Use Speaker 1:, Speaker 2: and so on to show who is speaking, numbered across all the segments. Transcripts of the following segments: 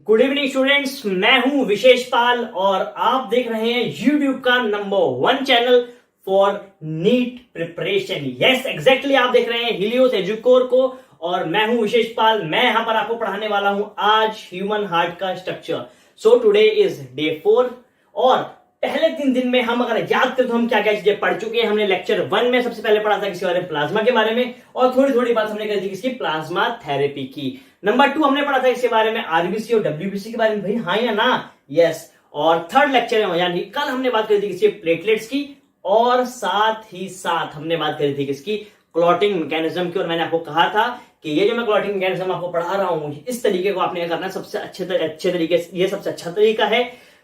Speaker 1: Good evening students, मैं हूं विशेष पाल और आप देख रहे हैं YouTube का number 1 channel for NEET preparation. Yes exactly, आप देख रहे हैं हिलियोस एजुकोर को और मैं हूं विशेष पाल। मैं यहां पर आपको पढ़ाने वाला हूं आज ह्यूमन हार्ट का structure. So today is day 4 और पहले 3 दिन में हम अगर याद करें तो हम क्या क्या चीजें पढ़ चुके हैं। हमने लेक्चर 1 में सबसे पहले पढ़ा था किसके बारे में, प्लाज्मा के बारे में, और थोड़ी थोड़ी बात हमने करी थी किसकी, प्लाज्मा थेरेपी की। नंबर 2 हमने पढ़ा था इसके बारे में, आरबीसी और डब्ल्यूबीसी के बारे में। भाई हाँ या ना? यस। और थर्ड लेक्चर में यानी कल हमने बात करी थी किसकी, प्लेटलेट्स की, और साथ ही साथ हमने बात करी थी किसकी, क्लॉटिंग मैकेनिज्म की। और मैंने आपको कहा था कि ये जो मैं क्लॉटिंग मैकेनिज्म आपको पढ़ा रहा हूं, इस तरीके को आपने करना सबसे अच्छे तरीके से, ये सबसे अच्छा तरीका है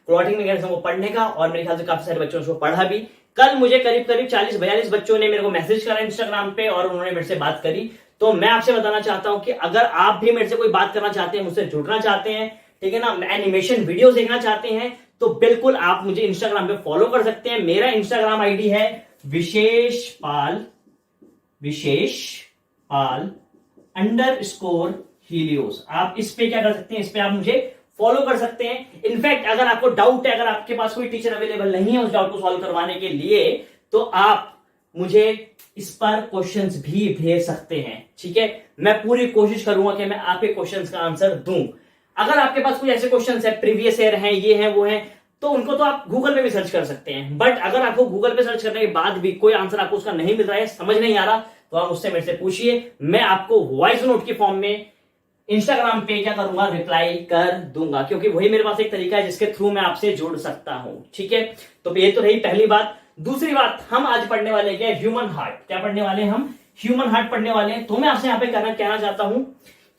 Speaker 1: क्लॉटिंग मैकेनिज्म को पढ़ने का। और मेरे ख्याल से काफी सारे बच्चों ने उसको पढ़ा भी। कल मुझे करीब 40-42 बच्चों ने मेरे को मैसेज करा इंस्टाग्राम पे और उन्होंने मेरे से बात करी। तो मैं आपसे बताना चाहता हूं कि अगर आप भी मेरे से कोई बात करना चाहते हैं, मुझसे जुड़ना चाहते हैं, ठीक है ना, एनिमेशन वीडियो देखना चाहते हैं, तो बिल्कुल आप मुझे इंस्टाग्राम पे फॉलो कर सकते हैं। मेरा इंस्टाग्राम आईडी है विशेष पाल _Helios। आप इस पे क्या कर सकते हैं, इस पे आप मुझे फॉलो कर सकते हैं। इनफैक्ट अगर आपको डाउट है, अगर आपके पास कोई टीचर अवेलेबल नहीं है उस डाउट को सॉल्व करवाने के लिए, तो आप मुझे इस पर क्वेश्चंस भी भेज सकते हैं। ठीक है, मैं पूरी कोशिश करूंगा कि मैं आपके क्वेश्चंस का आंसर दूं। अगर आपके पास कोई ऐसे क्वेश्चंस है, प्रीवियस ईयर हैं, ये हैं वो हैं, तो उनको तो आप गूगल पे भी सर्च कर सकते हैं। बट अगर आपको गूगल पे सर्च करने के बाद भी कोई आंसर आपको उसका नहीं मिल रहा है, समझ नहीं आ रहा, तो आप उससे मेरे से पूछिए। मैं आपको वॉइस नोट की फॉर्म में इंस्टाग्राम पे क्या करूंगा, रिप्लाई कर दूंगा, क्योंकि वही मेरे पास एक तरीका है जिसके थ्रू मैं आपसे जुड़ सकता हूं। ठीक है, तो ये तो रही पहली बात। दूसरी बात, हम आज पढ़ने वाले हैं क्या, ह्यूमन हार्ट। क्या पढ़ने वाले हैं हम? ह्यूमन हार्ट पढ़ने वाले हैं। तो मैं आपसे यहाँ पे कहना चाहता हूं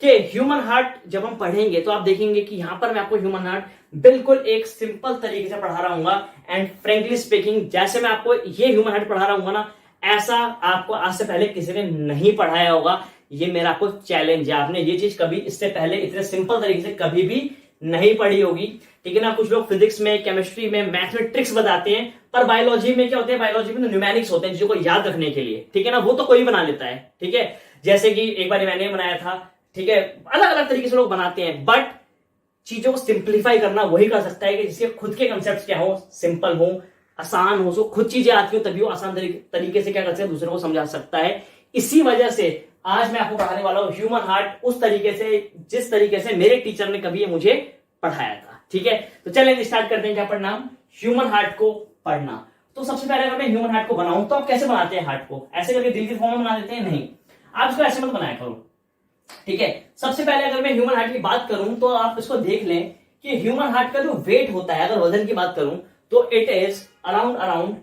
Speaker 1: कि ह्यूमन हार्ट जब हम पढ़ेंगे तो आप देखेंगे कि यहां पर मैं आपको ह्यूमन हार्ट बिल्कुल एक सिंपल तरीके से पढ़ा रहा हूँ। एंड फ्रेंकली स्पीकिंग, जैसे मैं आपको ये ह्यूमन हार्ट पढ़ा रहा हूँ ना, ऐसा आपको आज से पहले किसी ने नहीं पढ़ाया होगा। ये मेरा आपको चैलेंज है, आपने ये चीज कभी इससे पहले इतने सिंपल तरीके से कभी भी नहीं पढ़ी होगी। ठीक है ना। कुछ लोग फिजिक्स में, केमिस्ट्री में, मैथ्स में ट्रिक्स बताते हैं, पर बायोलॉजी में क्या होते हैं, बायोलॉजी में तो न्यूमेरिक्स होते हैं चीजों को याद रखने के लिए। ठीक है ना, वो तो कोई बना लेता है। ठीक है, जैसे कि एक बार मैंने बनाया था। ठीक है, अलग अलग तरीके से लोग बनाते हैं, बट चीजों को सिंप्लीफाई करना वही कर सकता है कि जिसके खुद के कंसेप्ट क्या हो, सिंपल हो, आसान हो, सो खुद चीजें आती हो, तभी वो आसान तरीके से क्या कर सकता है, दूसरों को समझा सकता है। इसी वजह से आज मैं आपको पढ़ाने वाला हूं ह्यूमन हार्ट उस तरीके से जिस तरीके से मेरे टीचर ने कभी मुझे पढ़ाया था। ठीक है, तो चलें स्टार्ट करते हैं। क्या पढ़ना? ह्यूमन हार्ट को पढ़ना। तो सबसे पहले अगर मैं ह्यूमन हार्ट को बनाऊं तो आप कैसे बनाते हैं हार्ट को? ऐसे करके दिल के फॉर्म में बना देते हैं? नहीं, आप इसको ऐसे मत बनाया करो। ठीक है, सबसे पहले अगर मैं ह्यूमन हार्ट की बात करूं तो आप इसको देख लें कि ह्यूमन हार्ट का जो वेट होता है, अगर वजन की बात करूं तो इट इज अराउंड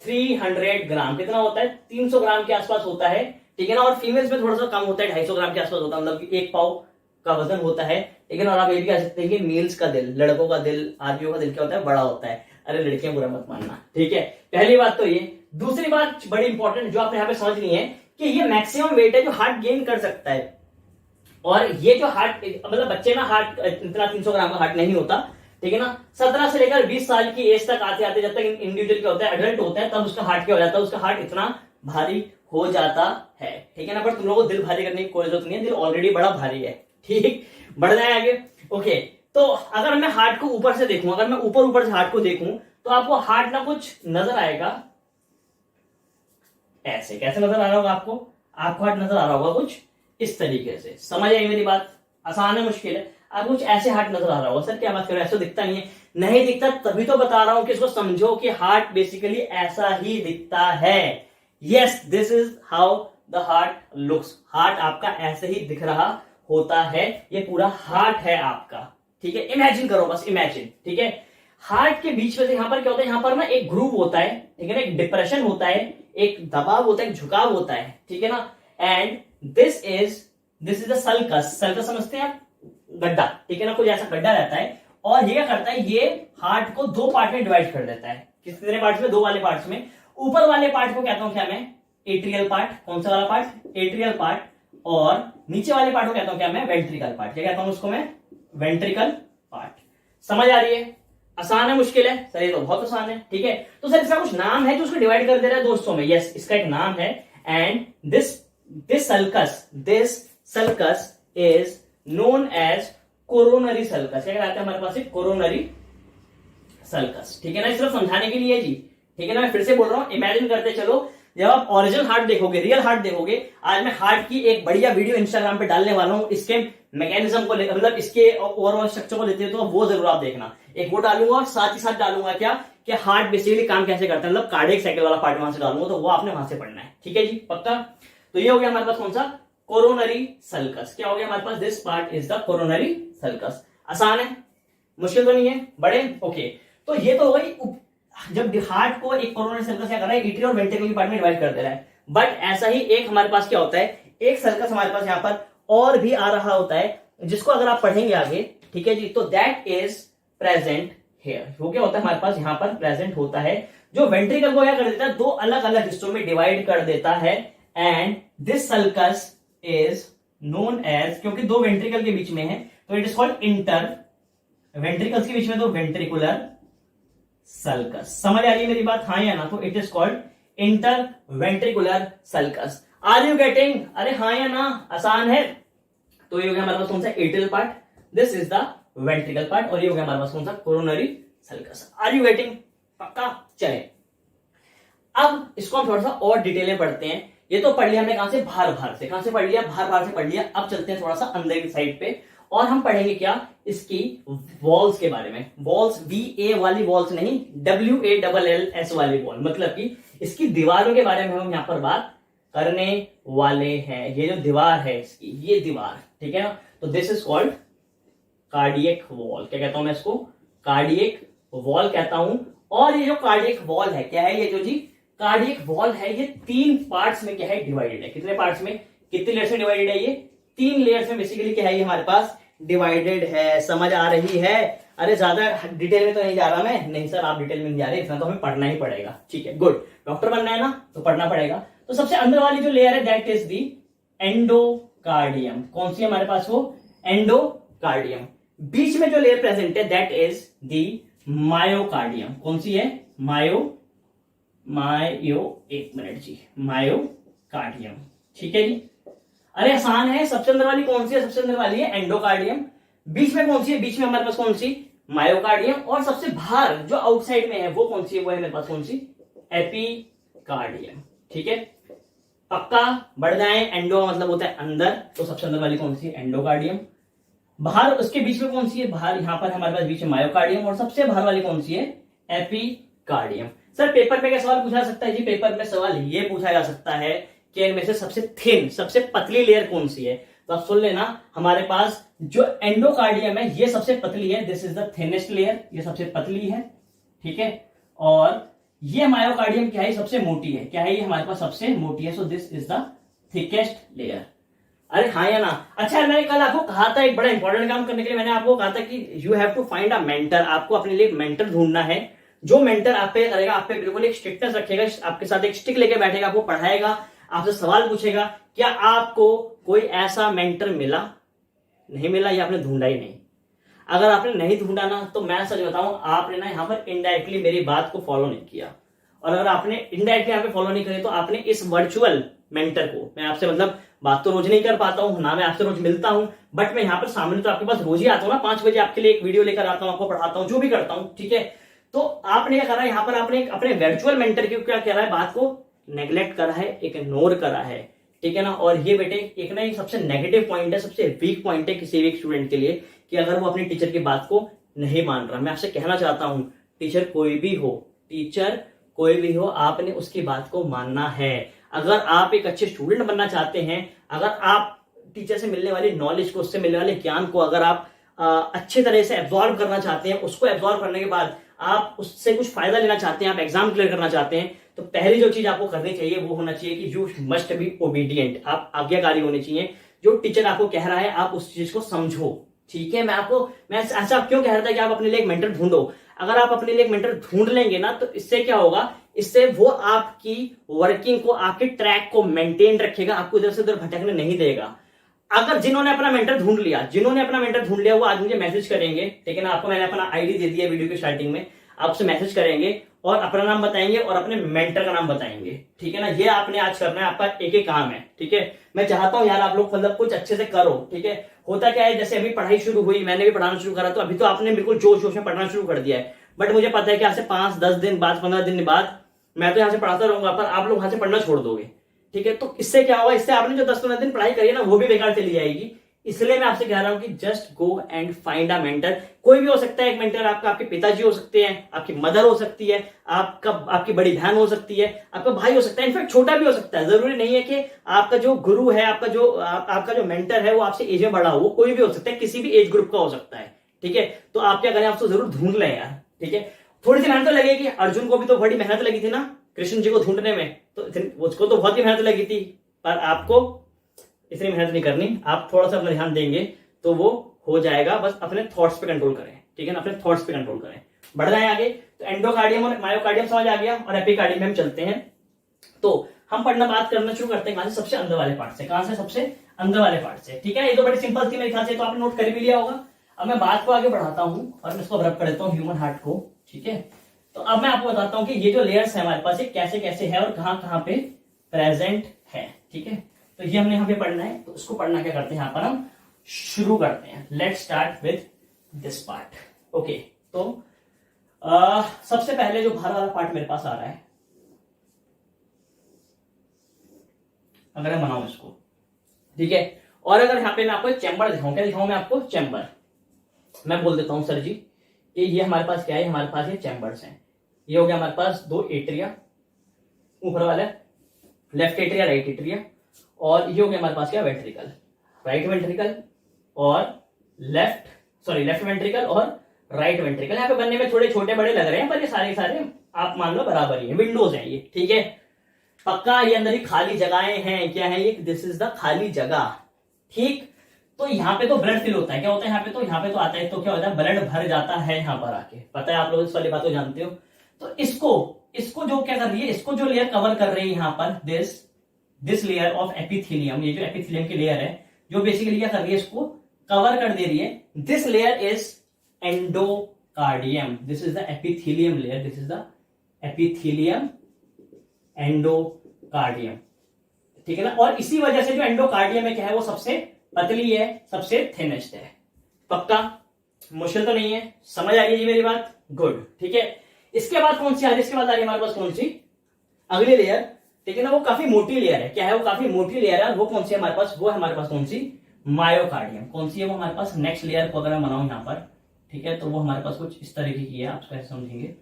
Speaker 1: 300 ग्राम। कितना होता है? 300 ग्राम के आसपास होता है। ठीक है ना, और फीमेल्स में थोड़ा सा कम होता है, 250 ग्राम के आसपास होता है, मतलब 1 पाव का वजन होता है। ठीक है ना, और आप ये भी कह सकते हैं कि मेल्स का दिल, लड़कों का दिल, आदमियों का दिल क्या होता है, बड़ा होता है। अरे लड़कियां बुरा मत मानना। ठीक है, पहली बात तो ये। दूसरी बात बड़ी इंपॉर्टेंट जो आपने यहाँ पे समझनी है कि ये मैक्सिमम वेट है जो हार्ट गेन कर सकता है। और ये जो हार्ट, मतलब बच्चे में हार्ट इतना 300 ग्राम का हार्ट नहीं होता। ठीक है ना, 17 से लेकर 20 साल की एज तक आते आते जब तक इंडिविजुअल क्या होता है, एडल्ट होता है, तब उसका हार्ट क्या हो जाता है, उसका हार्ट इतना भारी हो जाता है। ठीक है ना, पर तुम लोगों को दिल भारी करने की कोई जरूरत नहीं है, दिल ऑलरेडी बड़ा भारी है। ठीक, बढ़ जाए आगे। ओके, तो अगर मैं हार्ट को ऊपर से देखूं, अगर मैं ऊपर से हार्ट को देखूं तो आपको हार्ट ना कुछ नजर आएगा ऐसे। कैसे नजर आ रहा होगा आपको? आपको हार्ट नजर आ रहा होगा कुछ इस तरीके से। समझ आई मेरी बात? आसान है, मुश्किल है? आपको कुछ ऐसे हार्ट नजर आ रहा होगा। सर क्या बात कर रहे हो, ऐसा दिखता नहीं है? नहीं दिखता, तभी तो बता रहा हूं कि इसको समझो कि हार्ट बेसिकली ऐसा ही दिखता है। Yes, this is how the heart looks. Heart आपका ऐसे ही दिख रहा होता है। ये पूरा हार्ट है आपका। ठीक है, इमेजिन करो, बस इमेजिन। ठीक है, हार्ट के बीच में से यहाँ पर क्या होता है, यहाँ पर ना एक ग्रूव होता है। ठीक है ना, एक डिप्रेशन होता है, एक दबाव होता है, एक झुकाव होता है। ठीक है ना, and this is the sulcus. Sulcus समझते हैं आप? गड्ढा। ठीक है ना, कुछ ऐसा गड्ढा रहता है। और ये क्या करता है, ये हार्ट को 2 पार्ट में डिवाइड कर देता है। कितने पार्ट्स में? 2 वाले पार्ट्स में। ऊपर वाले पार्ट को कहता हूं क्या मैं, एट्रियल पार्ट। कौन सा वाला पार्ट? Atrial part. और नीचे वाले पार्ट को कहता हूं क्या मैं, वेंट्रिकल पार्ट। क्या कहता हूं उसको मैं? Ventricle part. समझ आ रही है? आसान है, मुश्किल है? सर ये तो बहुत आसान है। ठीक है, तो सर इसका कुछ नाम है जो उसको डिवाइड कर दे रहा है दोस्तों में? यस, इसका एक नाम है। And this sulcus is known as coronary sulcus। क्या कहलाता है हमारे पास कोरोनरी सल्कस। ठीक है ना, सिर्फ समझाने के लिए जी। ठीक है ना, मैं फिर से बोल रहा हूं, इमेजिन करते चलो, जब आप ओरिजिनल हार्ट देखोगे, रियल हार्ट देखोगे, आज मैं हार्ट की एक बढ़िया वीडियो इंस्टाग्राम पे डालने वाला हूं, इसके मैकेनिज्म को मतलब इसके ओवरऑल स्ट्रक्चर को लेते हैं, तो वो जरूर आप देखना। एक वो डालूंगा और साथ ही साथ डालूंगा क्या कि हार्ट बेसिकली काम कैसे करता है, मतलब कार्डियक साइकिल वाला पार्ट वहां से डालूंगा, तो वो आपने वहां से पढ़ना है। ठीक है जी, पक्का। तो ये हो गया हमारे पास कौन सा, कोरोनरी सल्कस। क्या हो गया हमारे पास, this part is the coronary sulcus. आसान है, मुश्किल तो नहीं है, बड़े ओके। तो ये तो हो गई, जब हार्ट को एक कोरोनरी सल्कस क्या कर रहा है, एट्रियल और वेंट्रिकल के पार्ट में डिवाइड कर दे रहा है। बट ऐसा ही एक हमारे पास क्या होता है, एक सल्कस हमारे पास यहां पर और भी आ रहा होता है, जिसको अगर आप पढ़ेंगे आगे, ठीक है जी, तो दैट इज प्रेजेंट हियर। वो क्या होता है हमारे पास यहां पर प्रेजेंट होता है, जो वेंट्रिकल को क्या कर देता है, दो अलग अलग हिस्सों में डिवाइड कर देता है। And this sulcus is known as, क्योंकि दो वेंट्रिकल के बीच में है तो it is called inter, ventricles के बीच में तो वेंट्रिकुलर सल्कस। समझ आ रही है मेरी बात, हाँ या ना? तो it is called interventricular sulcus. Are you getting? अरे हाँ या ना, आसान है। तो ये हो गया हमारे पास कौन सा, atrial part, this is the ventricle part, और ये हो गया हमारे पास कौन सा, coronary sulcus. Are you getting? पक्का। चले अब इसको हम थोड़ा सा और डिटेल में पढ़ते हैं। ये तो पढ़ लिया हमने कहां से, बाहर बाहर से। कहां से पढ़ लिया, बाहर बाहर से पढ़ लिया। अब चलते हैं थोड़ा सा अंदर की साइड पे, और हम पढ़ेंगे क्या, इसकी वॉल्स के बारे में। वॉल्स, VA वाली वॉल्स नहीं, WALLS वाली वॉल, मतलब कि इसकी दीवारों के बारे में हम यहां पर बात करने वाले हैं। ये जो दीवार है इसकी, ये दीवार, ठीक है ना, तो this is called cardiac wall. क्या कहता हूं मैं इसको, कार्डियक वॉल कहता हूं। और ये जो कार्डियक वॉल है, क्या है ये जो जी कार्डियक वॉल है, ये 3 पार्ट्स में क्या है, डिवाइडेड है। कितने पार्ट्स में, कितने लेयर्स में डिवाइडेड है, ये 3 लेयर्स में बेसिकली क्या है, ये हमारे पास डिवाइडेड है। समझ आ रही है? अरे ज्यादा डिटेल में तो नहीं जा रहा मैं, नहीं सर आप डिटेल में नहीं जा रहे, इतना तो हमें पढ़ना ही पड़ेगा। ठीक है, गुड, डॉक्टर बनना है ना तो पढ़ना पड़ेगा। तो सबसे अंदर वाली जो लेयर है दैट इज दी एंडोकार्डियम। कौन सी है हमारे पास, वो एंडोकार्डियम। बीच में जो लेयर प्रेजेंट है दैट इज दी मायोकार्डियम। कौन सी है, एक मिनट जी, मायोकार्डियम। ठीक है जी, अरे आसान है। सबसे अंदर वाली कौन सी है, सबसे अंदर वाली है एंडोकार्डियम। बीच में कौन सी है, बीच में हमारे पास कौन सी, मायोकार्डियम। और सबसे बाहर जो आउटसाइड में है वो कौन सी है, वो है मेरे पास कौन सी, एपिकार्डियम। ठीक है, पक्का। बढ़ जाए, एंडो मतलब होता है अंदर, तो सबसे अंदर वाली कौन सी है, एंडोकार्डियम। बाहर उसके बीच में कौन सी है, बाहर यहां पर हमारे पास बीच में मायोकार्डियम, और सबसे बाहर वाली कौन सी है, एपिकार्डियम। सर पेपर पे क्या सवाल पूछा जा सकता है जी, पेपर में सवाल ये पूछा जा सकता है कि इनमें से सबसे थिन, सबसे पतली लेयर कौन सी है। तो आप सुन लेना, हमारे पास जो एंडोकार्डियम है ये सबसे पतली है, this is the thinnest layer, ये सबसे पतली है। ठीक है, और ये मायोकार्डियम क्या है, सबसे मोटी है। क्या है ये हमारे पास, सबसे मोटी है। So this is the thickest layer. अरे हाँ या ना? अच्छा, मैंने कल आपको कहा था एक बड़ा इंपॉर्टेंट काम करने के लिए, मैंने आपको कहा था कि you have to find a mentor. आपको अपने लिए एक मेंटर ढूंढना है, जो मेंटर आप पे करेगा, आप पे बिल्कुल एक स्ट्रिक्टनेस रखेगा, आपके साथ एक स्टिक लेके बैठेगा, आपको पढ़ाएगा, आपसे सवाल पूछेगा। क्या आपको कोई ऐसा मेंटर मिला? नहीं मिला, या आपने ढूंढा ही नहीं? अगर आपने नहीं ढूंढा ना, तो मैं सच बताऊं, आपने ना यहाँ पर इनडायरेक्टली मेरी बात को फॉलो नहीं किया। और अगर आपने इनडायरेक्टली यहाँ पे फॉलो नहीं करे, तो आपने इस वर्चुअल मेंटर को, मैं आपसे मतलब बात तो रोज नहीं कर पाता हूं ना, मैं आपसे रोज मिलता हूं, बट मैं यहाँ पर सामने तो आपके पास रोज ही आता हूं ना, 5 बजे आपके लिए एक वीडियो लेकर आता हूं, आपको पढ़ाता हूं, जो भी करता हूं। ठीक है, तो आपने क्या करा है, यहाँ पर आपने अपने वर्चुअल मेंटर की क्या करा है, बात को नेग्लेक्ट करा है, इग्नोर करा है। ठीक है ना, और ये बेटे एक ना ये सबसे नेगेटिव पॉइंट है, सबसे वीक पॉइंट है किसी भी स्टूडेंट के लिए, कि अगर वो अपने टीचर की बात को नहीं मान रहा। मैं आपसे कहना चाहता हूं, टीचर कोई भी हो, टीचर कोई भी हो, आपने उसकी बात को मानना है। अगर आप एक अच्छे स्टूडेंट बनना चाहते हैं, अगर आप टीचर से मिलने वाली नॉलेज को, उससे मिलने वाले ज्ञान को अगर आप अच्छे तरह से एब्जॉर्ब करना चाहते हैं, उसको एब्जॉर्ब करने के बाद आप उससे कुछ फायदा लेना चाहते हैं, आप एग्जाम क्लियर करना चाहते हैं, तो पहली जो चीज आपको करनी चाहिए वो होना चाहिए कि यू मस्ट बी ओबीडियंट। आप आज्ञाकारी होने चाहिए। जो टीचर आपको कह रहा है आप उस चीज को समझो। ठीक है, मैं ऐसा क्यों कह रहा था कि आप अपने लिए एक मेंटर ढूंढो। अगर आप अपने लिए एक मेंटर ढूंढ लेंगे ना, तो इससे क्या होगा, इससे वो आपकी वर्किंग को, आपके ट्रैक को मेंटेन रखेगा, आपको इधर से उधर भटकने नहीं देगा। अगर जिन्होंने अपना मेंटर ढूंढ लिया वो आज मुझे मैसेज करेंगे। ठीक है ना, आपको मैंने अपना आईडी दे दिया वीडियो की स्टार्टिंग में। आपसे मैसेज करेंगे और अपना नाम बताएंगे और अपने मेंटर का नाम बताएंगे, ठीक है ना। ये आपने आज करना है, आपका एक एक काम है, ठीक है। मैं चाहता हूं यार आप लोग मतलब कुछ अच्छे से करो, ठीक है। होता क्या है, जैसे अभी पढ़ाई शुरू हुई, मैंने भी पढ़ाना शुरू करा, तो अभी तो आपने बिल्कुल जोश जोश में पढ़ना शुरू कर दिया है, बट मुझे पता है कि आज से 5-10 दिन बाद, 15 दिन बाद मैं तो यहाँ से पढ़ाता रहूंगा, पर आप लोग वहां से पढ़ना छोड़ दोगे, ठीक है। तो इससे क्या होगा, इससे आपने जो 10-15 दिन पढ़ाई करी है ना, वो भी बेकार चली जाएगी। इसलिए मैं आपसे कह रहा हूं कि just go and find a mentor. कोई भी हो सकता है एक मेंटर, आपका आपके पिताजी हो सकते हैं, आपकी मदर हो सकती है, आपकी बड़ी बहन हो सकती है, आपका भाई हो सकता है, इनफैक्ट छोटा भी हो सकता है। जरूरी नहीं है कि आपका जो गुरु है, आपका जो मेंटर है वो आपसे एज में बड़ा हो, वो कोई भी हो सकता है, किसी भी एज ग्रुप का हो सकता है, ठीक है। तो आप क्या करें, आप तो जरूर ढूंढ लें यार, ठीक है। थोड़ी सी मेहनत तो लगेगी, अर्जुन को भी तो बड़ी मेहनत लगी थी ना कृष्ण जी को ढूंढने में, तो उसको तो बहुत ही मेहनत लगी थी, पर आपको इतनी मेहनत नहीं करनी। आप थोड़ा सा अपना ध्यान देंगे तो वो हो जाएगा। बस अपने थॉट्स पे कंट्रोल करें, ठीक है ना, अपने थॉट्स पे कंट्रोल करें। बढ़ जाए आगे, तो एंडोकार्डियम और मायोकार्डियम समझ आ गया, और एपिकार्डियम में हम चलते हैं। तो हम बात करना शुरू करते हैं कहां से, सबसे अंदर वाले पार्ट से। कहां से, सबसे अंदर वाले पार्ट से, ठीक है। ये तो बड़ी सिंपल थी मेरे ख्याल से, तो आपने नोट कर भी लिया होगा। अब मैं बात को आगे बढ़ाता हूं और मैं इसको रब कर देता हूं ह्यूमन हार्ट को, ठीक है। तो अब मैं आपको बताता हूं कि ये जो लेयर्स है हमारे पास, ये कैसे कैसे है और कहां कहां पे प्रेजेंट है, ठीक है। तो ये हमने यहाँ पे पढ़ना है, तो इसको पढ़ना क्या करते हैं, यहाँ पर हम शुरू करते हैं। Let's start with this part, okay. तो सबसे पहले जो बाहर वाला पार्ट मेरे पास आ रहा है, अगर मैं बनाऊं इसको, ठीक है। और अगर यहाँ पे मैं आपको चैम्बर दिखाऊं, क्या दिखाऊं मैं आपको, चैम्बर। मैं बोल देता हूं सर जी कि ये हमारे पास क्या है, हमारे पास ये चैम्बर्स हैं। ये हो गया हमारे पास 2 एट्रिया, ऊपर वाला लेफ्ट एट्रिया, राइट एट्रिया, और ये हो गया हमारे पास क्या, वेंट्रिकल, राइट वेंट्रिकल और लेफ्ट वेंट्रिकल और राइट वेंट्रिकल। यहाँ पे बनने में थोड़े छोटे बड़े लग रहे हैं, पर ये सारे सारे आप मान लो बराबर ही है, विंडोज हैं ये, ठीक है। पक्का ये अंदर ही खाली जगहें हैं, क्या है ये, दिस इज द खाली जगह, ठीक। तो यहाँ पे तो ब्लड फिल होता है, क्या होता है यहाँ पे तो आता है, तो क्या होता है, ब्लड भर जाता है यहाँ पर आके, पता है आप लोग इस वाली बात को जानते हो। तो इसको जो क्या कर रही है, इसको जो लेयर कवर कर रही है यहाँ पर, दिस लेयर ऑफ एपिथेलियम, ये जो एपिथेलियम की लेयर है, जो बेसिकली क्या कर रही है, इसको कवर कर दे रही है। This layer is endocardium, this is the epithelium layer, this is the epithelium endocardium, ठीक है ना। और इसी वजह से जो एंडोकार्डियम है क्या है, वो सबसे पतली है, सबसे थिनेस्ट है। पक्का, मुश्किल तो नहीं है, समझ आ गई जी मेरी बात, गुड, ठीक है। इसके बाद कौन सी आ रही है, इसके बाद आ रही है हमारे पास कौन सी, अगली लेयर, ठीक है ना। वो काफी मोटी लेयर है, क्या है, वो काफी मोटी लेयर है। वो कौन सी है हमारे पास, वो है हमारे पास कौन सी, मायोकार्डियम। कौन सी है वो हमारे पास, नेक्स्ट लेयर को अगर मैं बनाऊं यहाँ पर, ठीक है, तो वो हमारे पास कुछ इस तरीके की है, आप कैसे समझेंगे।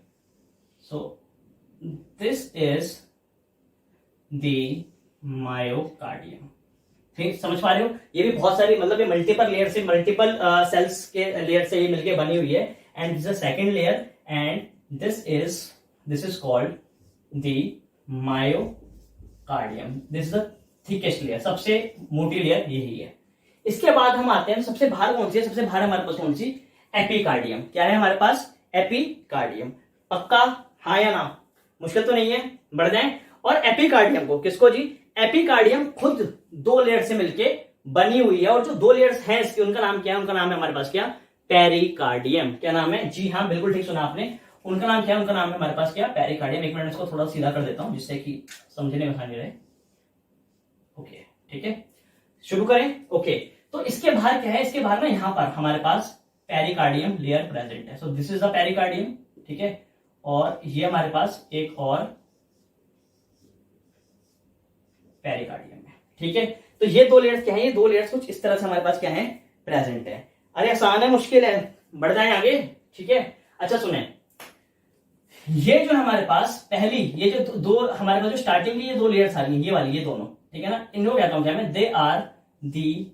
Speaker 1: सो दिस इज द मायोकार्डियम, ठीक, समझ पा रहे हो। ये भी बहुत सारी मतलब ये मल्टीपल लेयर से, मल्टीपल सेल्स के लेयर से ये मिलके बनी हुई है। And this is second layer, and this is called the myocardium, this is the thickest layer, सबसे मोटी लेयर यही है। इसके बाद हम आते हैं सबसे बाहर कौन सी है, सबसे बाहर हमारे पास कौन सी, एपिकार्डियम। क्या है हमारे पास, एपिकार्डियम। पक्का, हाँ या ना, मुश्किल तो नहीं है, बढ़ जाए। और एपिकार्डियम को, किसको जी, एपिकार्डियम खुद 2 लेयर से मिलके बनी हुई है, और जो 2 लेयर्स हैं इसकी, उनका नाम क्या है, उनका नाम है हमारे पास क्या, पेरिकार्डियम। क्या नाम है, जी हाँ बिल्कुल ठीक सुना आपने, उनका नाम क्या है, उनका नाम है हमारे पास क्या, पेरिकार्डियम। एक मिनट इसको थोड़ा सीधा कर देता हूं जिससे कि समझने में आसानी रहे, ओके, ठीक है, शुरू करें, ओके। तो इसके बाहर क्या है, इसके बाहर ना यहाँ पर हमारे पास पेरिकार्डियम लेयर प्रेजेंट है। So this is the pericardium, ठीक है। और ये हमारे पास एक और पेरिकार्डियम है, ठीक है। तो ये 2 लेयर्स क्या है, ये 2 लेयर्स कुछ इस तरह से हमारे पास क्या है, प्रेजेंट है। अरे आसान है, मुश्किल है, बढ़ जाए आगे, ठीक है। अच्छा सुने, ये जो हमारे पास पहली, ये जो 2 हमारे पास जो स्टार्टिंग की ये 2 लेयर्स आ रही है, ये वाली, ये दोनों, ठीक है ना, इनको कहता हूं क्या मैं, दे आर दी,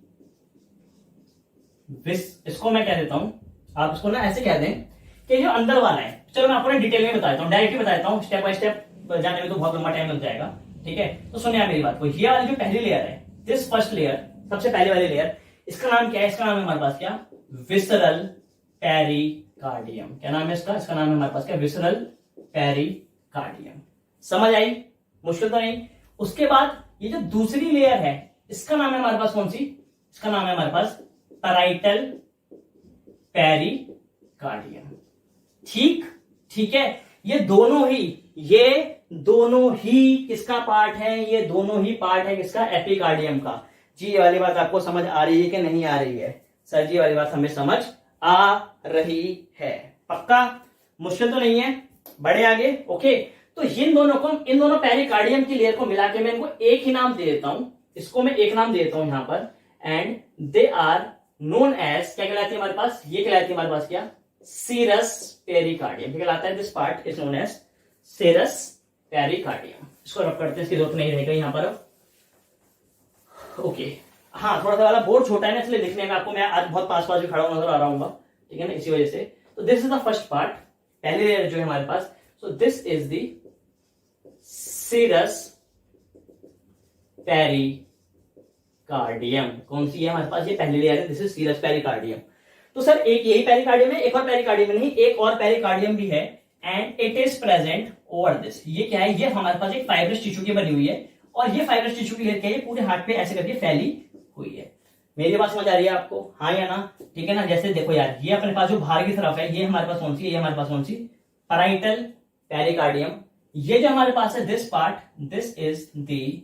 Speaker 1: इसको मैं कह देता हूं, आप इसको ना ऐसे कह दें कि जो अंदर वाला है, चलो मैं आपको डिटेल में बताता हूं, डायरेक्टली बताता हूं, स्टेप बाय स्टेप जाने में तो बहुत लंबा टाइम लग जाएगा, ठीक है। तो सुनिए आप मेरी बात को, ये वाली जो पहली लेयर है, दिस फर्स्ट लेयर, सबसे पहले वाली लेयर, इसका नाम क्या है, इसका नाम है हमारे पास क्या, विसरल पेरिकार्डियम। क्या नाम है इसका, इसका नाम है हमारे पास क्या, विसरल पेरिकार्डियम। समझ आई, मुश्किल तो नहीं। उसके बाद ये जो दूसरी लेयर है, इसका नाम है हमारे पास कौन सी, इसका नाम है हमारे पास पैराइटल पेरिकार्डियम, ठीक। ठीक है, ये दोनों ही किसका पार्ट है, ये दोनों ही पार्ट है किसका, एपिकार्डियम का। जी ये वाली बात आपको समझ आ रही है कि नहीं आ रही है? सर जी वाली बात हमें समझ आ रही है, पक्का? मुश्किल तो नहीं है, बड़े आगे। ओके, तो इन दोनों पेरिकार्डियम की लेयर को मिला के मैं इनको एक ही नाम दे देता हूं, इसको मैं एक नाम दे देता हूं यहां पर, and they are known as, क्या कहलाती है हमारे पास, ये कहलाती है हमारे पास क्या, सीरस पेरिकार्डियम कहलाता है। This part is known as serous pericardium. इसको रब करते हैं, इसकी जरूरत नहीं रहेगी यहां पर अब। ओके, हाँ थोड़ा सा वाला बोर्ड छोटा है ना, इसलिए लिखने में आपको मैं आज बहुत पास भी खड़ा नजर आ रहा हूँ, ठीक है ना, इसी वजह से। तो this is the first part, पहली लेयर जो है हमारे पास। So this is the serous pericardium. कौन सी है हमारे पास, ये पहली लेयर है, दिस इज सीरस पेरिकार्डियम। तो सर एक यही पेरिकार्डियम है, एक और पेरिकार्डियम नहीं, एक और पेरिकार्डियम भी है, and it is present over this. ये क्या है, ये हमारे पास एक फाइब्रस टिश्यू की बनी हुई है, और ये फाइब्रस टिश्यू की लेयर क्या है, पूरे हार्ट पे ऐसे करके फैली हुई है। मेरी बात समझ आ रही है आपको, हाँ या ना? ठीक है ना, जैसे देखो यार, ये अपने पास जो बाहर की तरफ है, ये हमारे पास कौन सी है, ये हमारे पास कौन सी, पैराइटल पेरिकार्डियम। ये जो हमारे पास है this part, this is the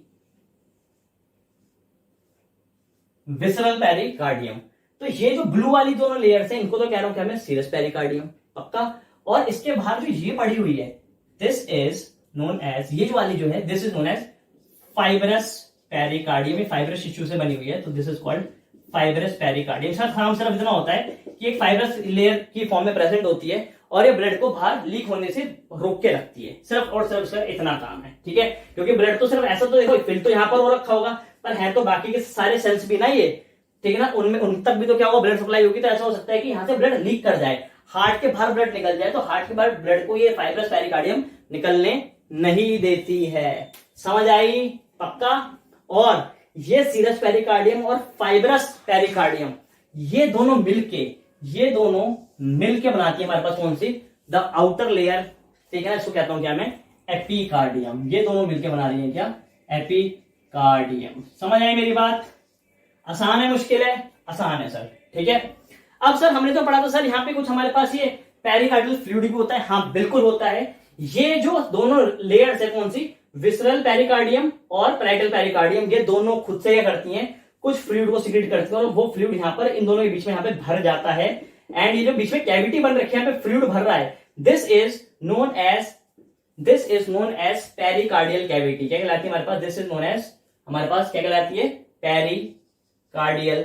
Speaker 1: visceral pericardium. तो ये जो ब्लू वाली दोनों लेयर्स हैं, इनको तो कह रहा हूं क्या मैं, सीरस पेरिकार्डियम, पक्का? और इसके बाहर जो ये पड़ी हुई है, दिस इज नोन एज, ये जो वाली जो है, this is known as fibrous pericardium. ये फाइब्रस टिश्यू से बनी हुई है, तो this is called fibrous pericardium. इसका काम सिर्फ इतना होता है कि एक फाइब्रस लेयर की फॉर्म में प्रेजेंट होती है, और ये ब्लड को बाहर लीक होने से रोक के रखती है, सिर्फ और सिर्फ इसका इतना काम है, ठीक है? क्योंकि ब्लड तो सिर्फ ऐसा, तो देखो फिल तो यहाँ पर हो रखा होगा, पर है तो बाकी के सारे सेल्स भी ना ये, ठीक है ना, उनमें उन तक भी तो क्या होगा, ब्लड सप्लाई होगी। तो ऐसा हो सकता है कि यहाँ से ब्लड लीक कर जाए, हार्ट के बाहर ब्लड निकल जाए, तो हार्ट के बाहर ब्लड को ये फाइब्रस पेरिकार्डियम निकलने नहीं देती है। समझ आई? पक्का? और ये सीरस पेरिकार्डियम और फाइब्रस पेरिकार्डियम, ये दोनों मिलके बनाती है हमारे पास कौन सी, द आउटर लेयर, ठीक है ना, इसको कहता हूं क्या मैं, एपिकार्डियम। ये दोनों मिलके बना रही है क्या, एपिकार्डियम। समझ आई मेरी बात? आसान है, मुश्किल है? आसान है सर, ठीक है। अब सर हमने तो पढ़ा था सर यहाँ पे कुछ हमारे पास ये पेरिकार्डियल फ्लूइड भी होता है, हाँ बिल्कुल होता है। ये जो दोनों लेयर्स है कौन सी, विसरल पेरिकार्डियम और पैराइटल पेरिकार्डियम, ये दोनों खुद से क्या करती हैं, कुछ फ्लूइड को सीक्रेट करती हैं, और वो फ्लूइड यहाँ पर इन दोनों के बीच में यहाँ पे भर जाता है, एंड ये जो बीच में कैविटी बन रखी है, यहाँ पे फ्लूइड भर रहा है, this is known as pericardial cavity. क्या कहलाती है हमारे पास, दिस इज नोन एज, हमारे पास क्या कहलाती है, pericardial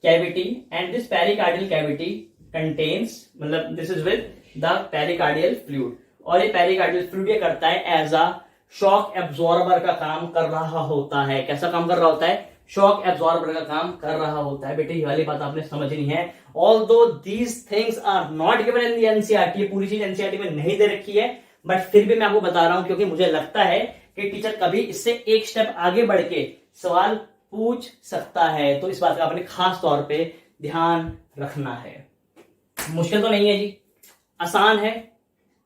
Speaker 1: cavity, and this pericardial cavity contains, मतलब this is with the pericardial fluid. और ये पेरिकार्डियल फ्लूइड ये करता है एज अ शॉक एब्जॉर्बर का काम कर रहा होता है। कैसा काम कर रहा होता है, शॉक एब्जॉर्बर का काम कर रहा होता है। बेटे ये वाली बात आपने समझनी है। Although these things are not given in the NCERT, ये पूरी चीज एनसीईआरटी में नहीं दे रखी है, बट फिर भी मैं आपको बता रहा हूं, क्योंकि मुझे लगता है कि टीचर कभी इससे एक स्टेप आगे बढ़ के सवाल पूछ सकता है, तो इस बात का आपने खास तौर पे ध्यान रखना है। मुश्किल तो नहीं है जी, आसान है,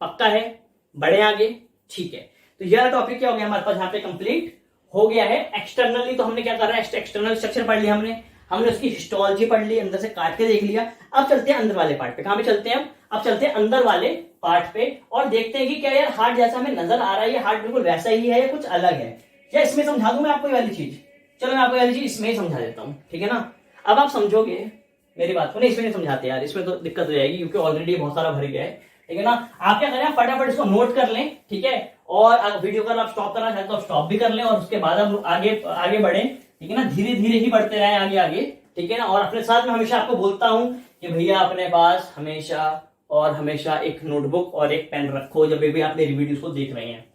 Speaker 1: पक्का है, बढ़े आगे, ठीक है। तो यह टॉपिक क्या हो गया हमारे पास यहाँ पे कंप्लीट हो गया है। एक्सटर्नली तो हमने क्या कर रहा है, एक्सटर्नल स्ट्रक्चर पढ़ लिया हमने उसकी हिस्टोलॉजी पढ़ ली, अंदर से काट के देख लिया। अब चलते हैं अंदर वाले पार्ट पे। कहां पे चलते हैं अब चलते हैं अंदर वाले पार्ट पे, और देखते हैं कि क्या यार हार्ट जैसा हमें नजर आ रहा है, ये हार्ट बिल्कुल वैसा ही है या कुछ अलग है, या इसमें समझा दूं मैं आपको ये वाली चीज। चलो मैं आपको ये वाली चीज इसमें ही समझा देता हूँ, ठीक है ना। अब आप समझोगे मेरी बात को, नहीं इसमें नहीं समझाते यार, इसमें तो दिक्कत हो जाएगी, क्योंकि ऑलरेडी बहुत सारा भर गया है, ठीक है ना। आप क्या करें, फटाफट इसको नोट कर लें, ठीक है, और वीडियो का आप स्टॉप करना चाहते तो स्टॉप भी कर लें, और उसके बाद आप आगे बढ़े, ठीक है ना, धीरे धीरे ही बढ़ते रहे आगे, ठीक है ना। और अपने साथ में हमेशा आपको बोलता हूं कि भैया अपने पास हमेशा एक नोटबुक और एक पेन रखो जब भी आप मेरी वीडियोस को देख रहे हैं,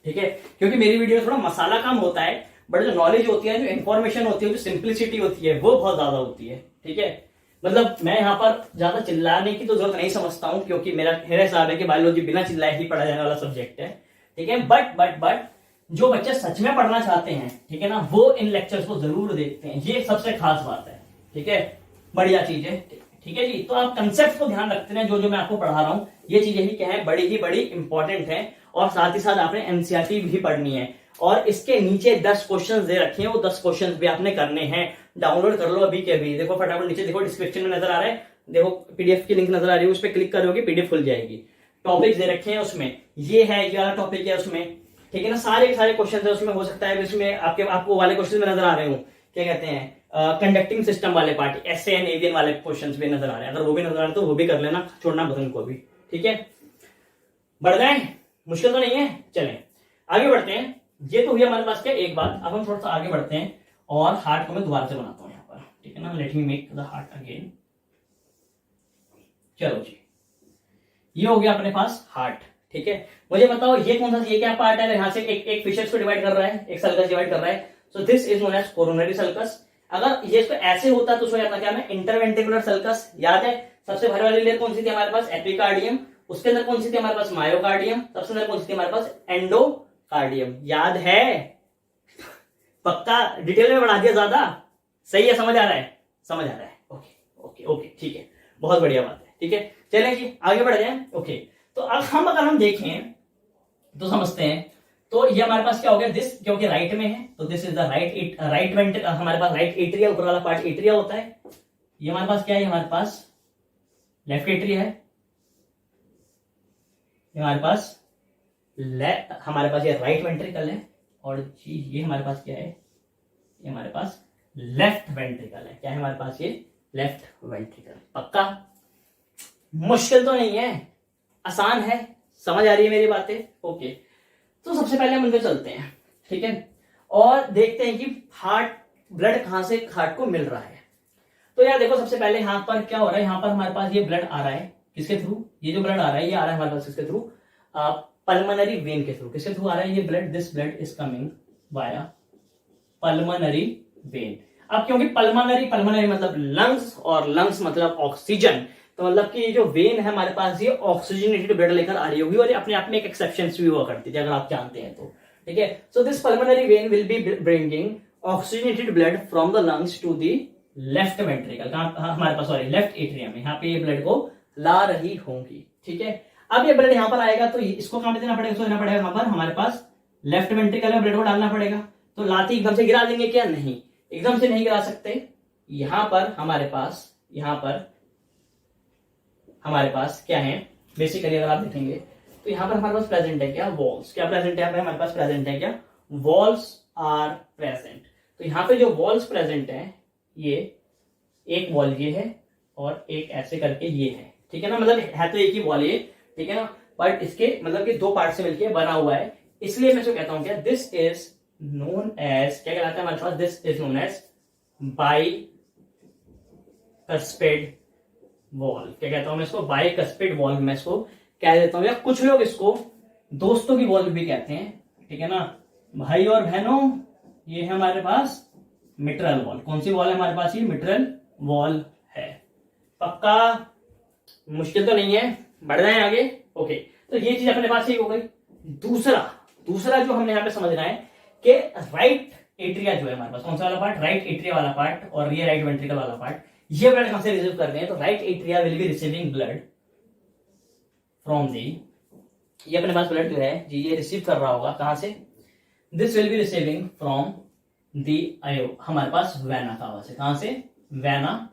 Speaker 1: ठीक है, क्योंकि मेरी वीडियो थोड़ा मसाला कम होता है, बट जो नॉलेज होती है, जो इन्फॉर्मेशन होती है, जो सिंप्लिसिटी होती है, वो बहुत ज्यादा होती है, ठीक है। मतलब मैं यहाँ पर ज्यादा चिल्लाने की तो जरूरत नहीं समझता हूँ, क्योंकि मेरा हिसाब है कि बायोलॉजी बिना चिल्लाए ही पढ़ा जाने वाला सब्जेक्ट है, ठीक है। बट जो बच्चे सच में पढ़ना चाहते हैं, ठीक है ना, वो इन लेक्चर्स को जरूर देखते हैं, ये सबसे खास बात है, ठीक है, बढ़िया चीज है, ठीक है जी। तो आप कंसेप्ट को ध्यान रखते हैं, जो मैं आपको पढ़ा रहा हूँ, ये चीजें ही क्या है, बड़ी इंपॉर्टेंट है, और साथ ही साथ आपने एनसीईआरटी भी पढ़नी है, और इसके नीचे 10 क्वेश्चंस दे रखे हैं, वो 10 क्वेश्चंस भी आपने करने हैं। डाउनलोड कर लो अभी के अभी, देखो फटाफट नीचे देखो, डिस्क्रिप्शन में नजर आ रहा है, देखो पीडीएफ की लिंक नजर आ रही है, उस पर क्लिक करोगे पीडीएफ खुल जाएगी। टॉपिक दे रखे हैं उसमें ये है, ये वाला टॉपिक है उसमें, ठीक है ना, सारे क्वेश्चन है उसमें। हो सकता है इसमें आपको वाले क्वेश्चन में नजर आ रहे हो, क्या कहते हैं, कंडक्टिंग सिस्टम वाले पार्ट, एसए एंड एवियन वाले क्वेश्चंस भी नजर आ रहे हैं। अगर वो भी नजर आ रहे हैं तो वो भी कर लेना, छोड़ना मत उनको भी, ठीक है। बढ़ जाए, मुश्किल तो नहीं है। चलें आगे बढ़ते हैं। ये तो हुई हमारे पास क्या एक बात। अब हम थोड़ा सा आगे बढ़ते हैं और हार्ट को मैं दोबारा से बनाता हूं यहाँ पर, ठीक है ना। Let me make the heart again. चलो जी, ये हो गया अपने पास हार्ट, ठीक है। मुझे बताओ ये कौन सा, ये क्या पार्ट है? यहाँ से एक फिशर्स को डिवाइड कर रहा है, एक सल्कस डिवाइड कर रहा है। So this is known as coronary sulcus. अगर ये इसको ऐसे होता तो उसको क्या मैं इंटरवेंट्रिकुलर सल्कस। याद है सबसे भारी वाली लेयर कौन सी थी हमारे पास? एपिकार्डियम। उसके अंदर कौन सी थी हमारे पास? मायोकार्डियम। सबसे अंदर कौन सी थी हमारे पास? एंडोकार्डियम। याद है? पक्का डिटेल में बढ़ा दिया ज्यादा? सही है, समझ आ रहा है? समझ आ रहा है, ओके ओके ओके, ठीक है, बहुत बढ़िया बात है, ठीक है। चलें जी आगे बढ़ जाए। ओके, तो अब अगर हम देखें तो समझते हैं, तो ये हमारे पास क्या हो गया, दिस क्योंकि राइट में है तो this is the right went, हमारे पास राइट एट्रिया, ऊपर वाला पार्ट एट्रिया होता है। ये हमारे पास क्या है? हमारे पास लेफ्ट एट्रिया है। हमारे पास ये राइट वेंट्रिकल है, और जी ये हमारे पास क्या है? ये हमारे पास लेफ्ट वेंट्रिकल है। क्या है हमारे पास? ये लेफ्ट वेंट्रिकल। पक्का? मुश्किल तो नहीं है, आसान है, समझ आ रही है मेरी बातें? ओके, तो सबसे पहले हम उनपे चलते हैं, ठीक है, और देखते हैं कि हार्ट ब्लड कहां से हार्ट को मिल रहा है। तो यार देखो, सबसे पहले यहां पर क्या हो रहा है, यहां पर हमारे पास ये ब्लड आ रहा है किसके थ्रू? ये जो ब्लड आ रहा है ये आ रहा है हमारे पास किसके थ्रू? पल्मोनरी वेन के थ्रू। किसके थ्रू आ रहा है ये blood? This blood is coming via pulmonary vein. अब क्योंकि पल्मोनरी मतलब लंग्स, और लंग्स मतलब ऑक्सीजन, तो मतलब कि ये जो वेन है हमारे पास ये ऑक्सीजनेटेड ब्लड लेकर आ रही होगी, और अपने आप में एक एक्सेप्शन भी हुआ करती थी अगर आप जानते हैं तो, ठीक है। So this pulmonary vein will be bringing oxygenated blood from the lungs to the left ventricle, हमारे पास सॉरी लेफ्ट एट्रियम में, यहाँ पे ये ब्लड को ला रही होंगी, ठीक है। अब ये ब्लड यहां पर आएगा तो इसको कहां पे देना पड़ेगा? इसको देना पड़ेगा यहां पर हमारे पास लेफ्ट वेंट्रिकल में ब्लड को डालना पड़ेगा। तो लाती एकदम से गिरा देंगे क्या? नहीं, एकदम से नहीं गिरा सकते। यहां पर हमारे पास क्या है बेसिकली, अगर आप देखेंगे तो यहां पर हमारे पास प्रेजेंट है क्या? वॉल्स। क्या प्रेजेंट है? हमारे पास प्रेजेंट है क्या? Valves are present. तो यहां पे जो वॉल्स प्रेजेंट है, ये एक वॉल ये है और एक ऐसे करके ये है, ठीक है ना। मतलब है तो एक ही वॉल ये, ठीक है ना, बट इसके मतलब कि दो पार्ट से मिलकर बना हुआ है, इसलिए मैं इसको कहता हूं क्या? दिस इज नोन एज, क्या कहलाता है हमारे पास? This is known as bicuspid valve. क्या कहता हूं मैं इसको? बाइकस्पिड वॉल मैं इसको कह देता हूं, या कुछ लोग इसको दोस्तों की वॉल भी कहते हैं, ठीक है ना। भाई और बहनों, ये है हमारे पास मिट्रल वॉल। कौन सी वॉल है हमारे पास? ये मिट्रल वॉल है। पक्का? मुश्किल तो नहीं है, बढ़ जाए आगे। ओके, तो ये चीज अपने पास ही हो गई। दूसरा जो हमने यहां पे समझना है कि राइट एट्रिया जो है हमारे पास, कौन सा वाला पार्ट? राइट एट्रिया वाला पार्ट, और ये राइट वेंट्रिकल वाला पार्ट, ये ब्लड कहां से रिसीव कर रहे हैं? तो right atria will be receiving blood from the, ये अपने पास ब्लड जो है जी ये रिसीव कर रहा होगा कहां से? This will be receiving from the आयो, हमारे पास वेना कावा से। कहां से? वेना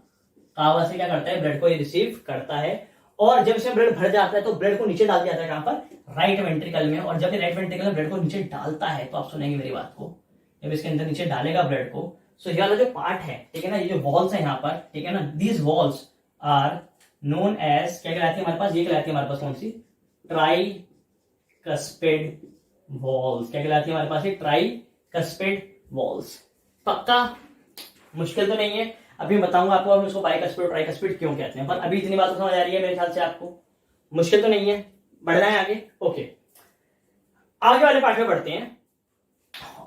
Speaker 1: कावा से क्या करता है? ब्लड को ये रिसीव करता है, और जब इसमें ब्लड भर जाता है तो ब्लड को नीचे डाल दिया जाता है कहां पर? राइट वेंट्रिकल में। और जब ये राइट वेंट्रिकल में ब्लड को नीचे डालता है तो आप सुनेंगे मेरी बात को, जब इसके अंदर नीचे डालेगा ब्लड को, सो ये वाला जो पार्ट है, ठीक है ना, ये जो वॉल्स है यहाँ पर, ठीक है ना, these walls are known as, क्या कहलाती है हमारे पास? ये कहलाती है हमारे पास कौन सी? Tricuspid walls. क्या कहलाती है हमारे पास? ये ट्राइकस्पिड वॉल्स। पक्का? मुश्किल तो नहीं है, अभी बताऊंगा आपको हम इसको बाइकस्पिड और ट्राइकस्पिड क्यों कहते हैं, पर अभी इतनी बात समझ आ रही है मेरे ख्याल से आपको। मुश्किल तो नहीं है, बढ़ रहे हैं आगे। ओके, आगे वाले पार्ट में बढ़ते हैं।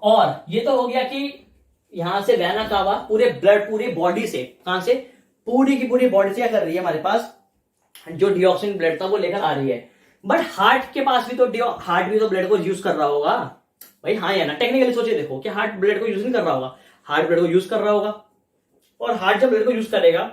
Speaker 1: और ये तो हो गया कि यहां से वेना कावा पूरे ब्लड पूरी बॉडी से, कहां से? पूरी की पूरी बॉडी से क्या कर रही है हमारे पास? जो डिऑक्सीजन ब्लड था वो लेकर आ रही है। बट हार्ट के पास भी तो ब्लड को यूज कर रहा होगा भाई, हाँ या ना? टेक्निकली सोचिए, देखो कि हार्ट ब्लड को यूज नहीं कर रहा होगा, हार्ट ब्लड को यूज कर रहा होगा। और हार्ट जब ब्लड को यूज करेगा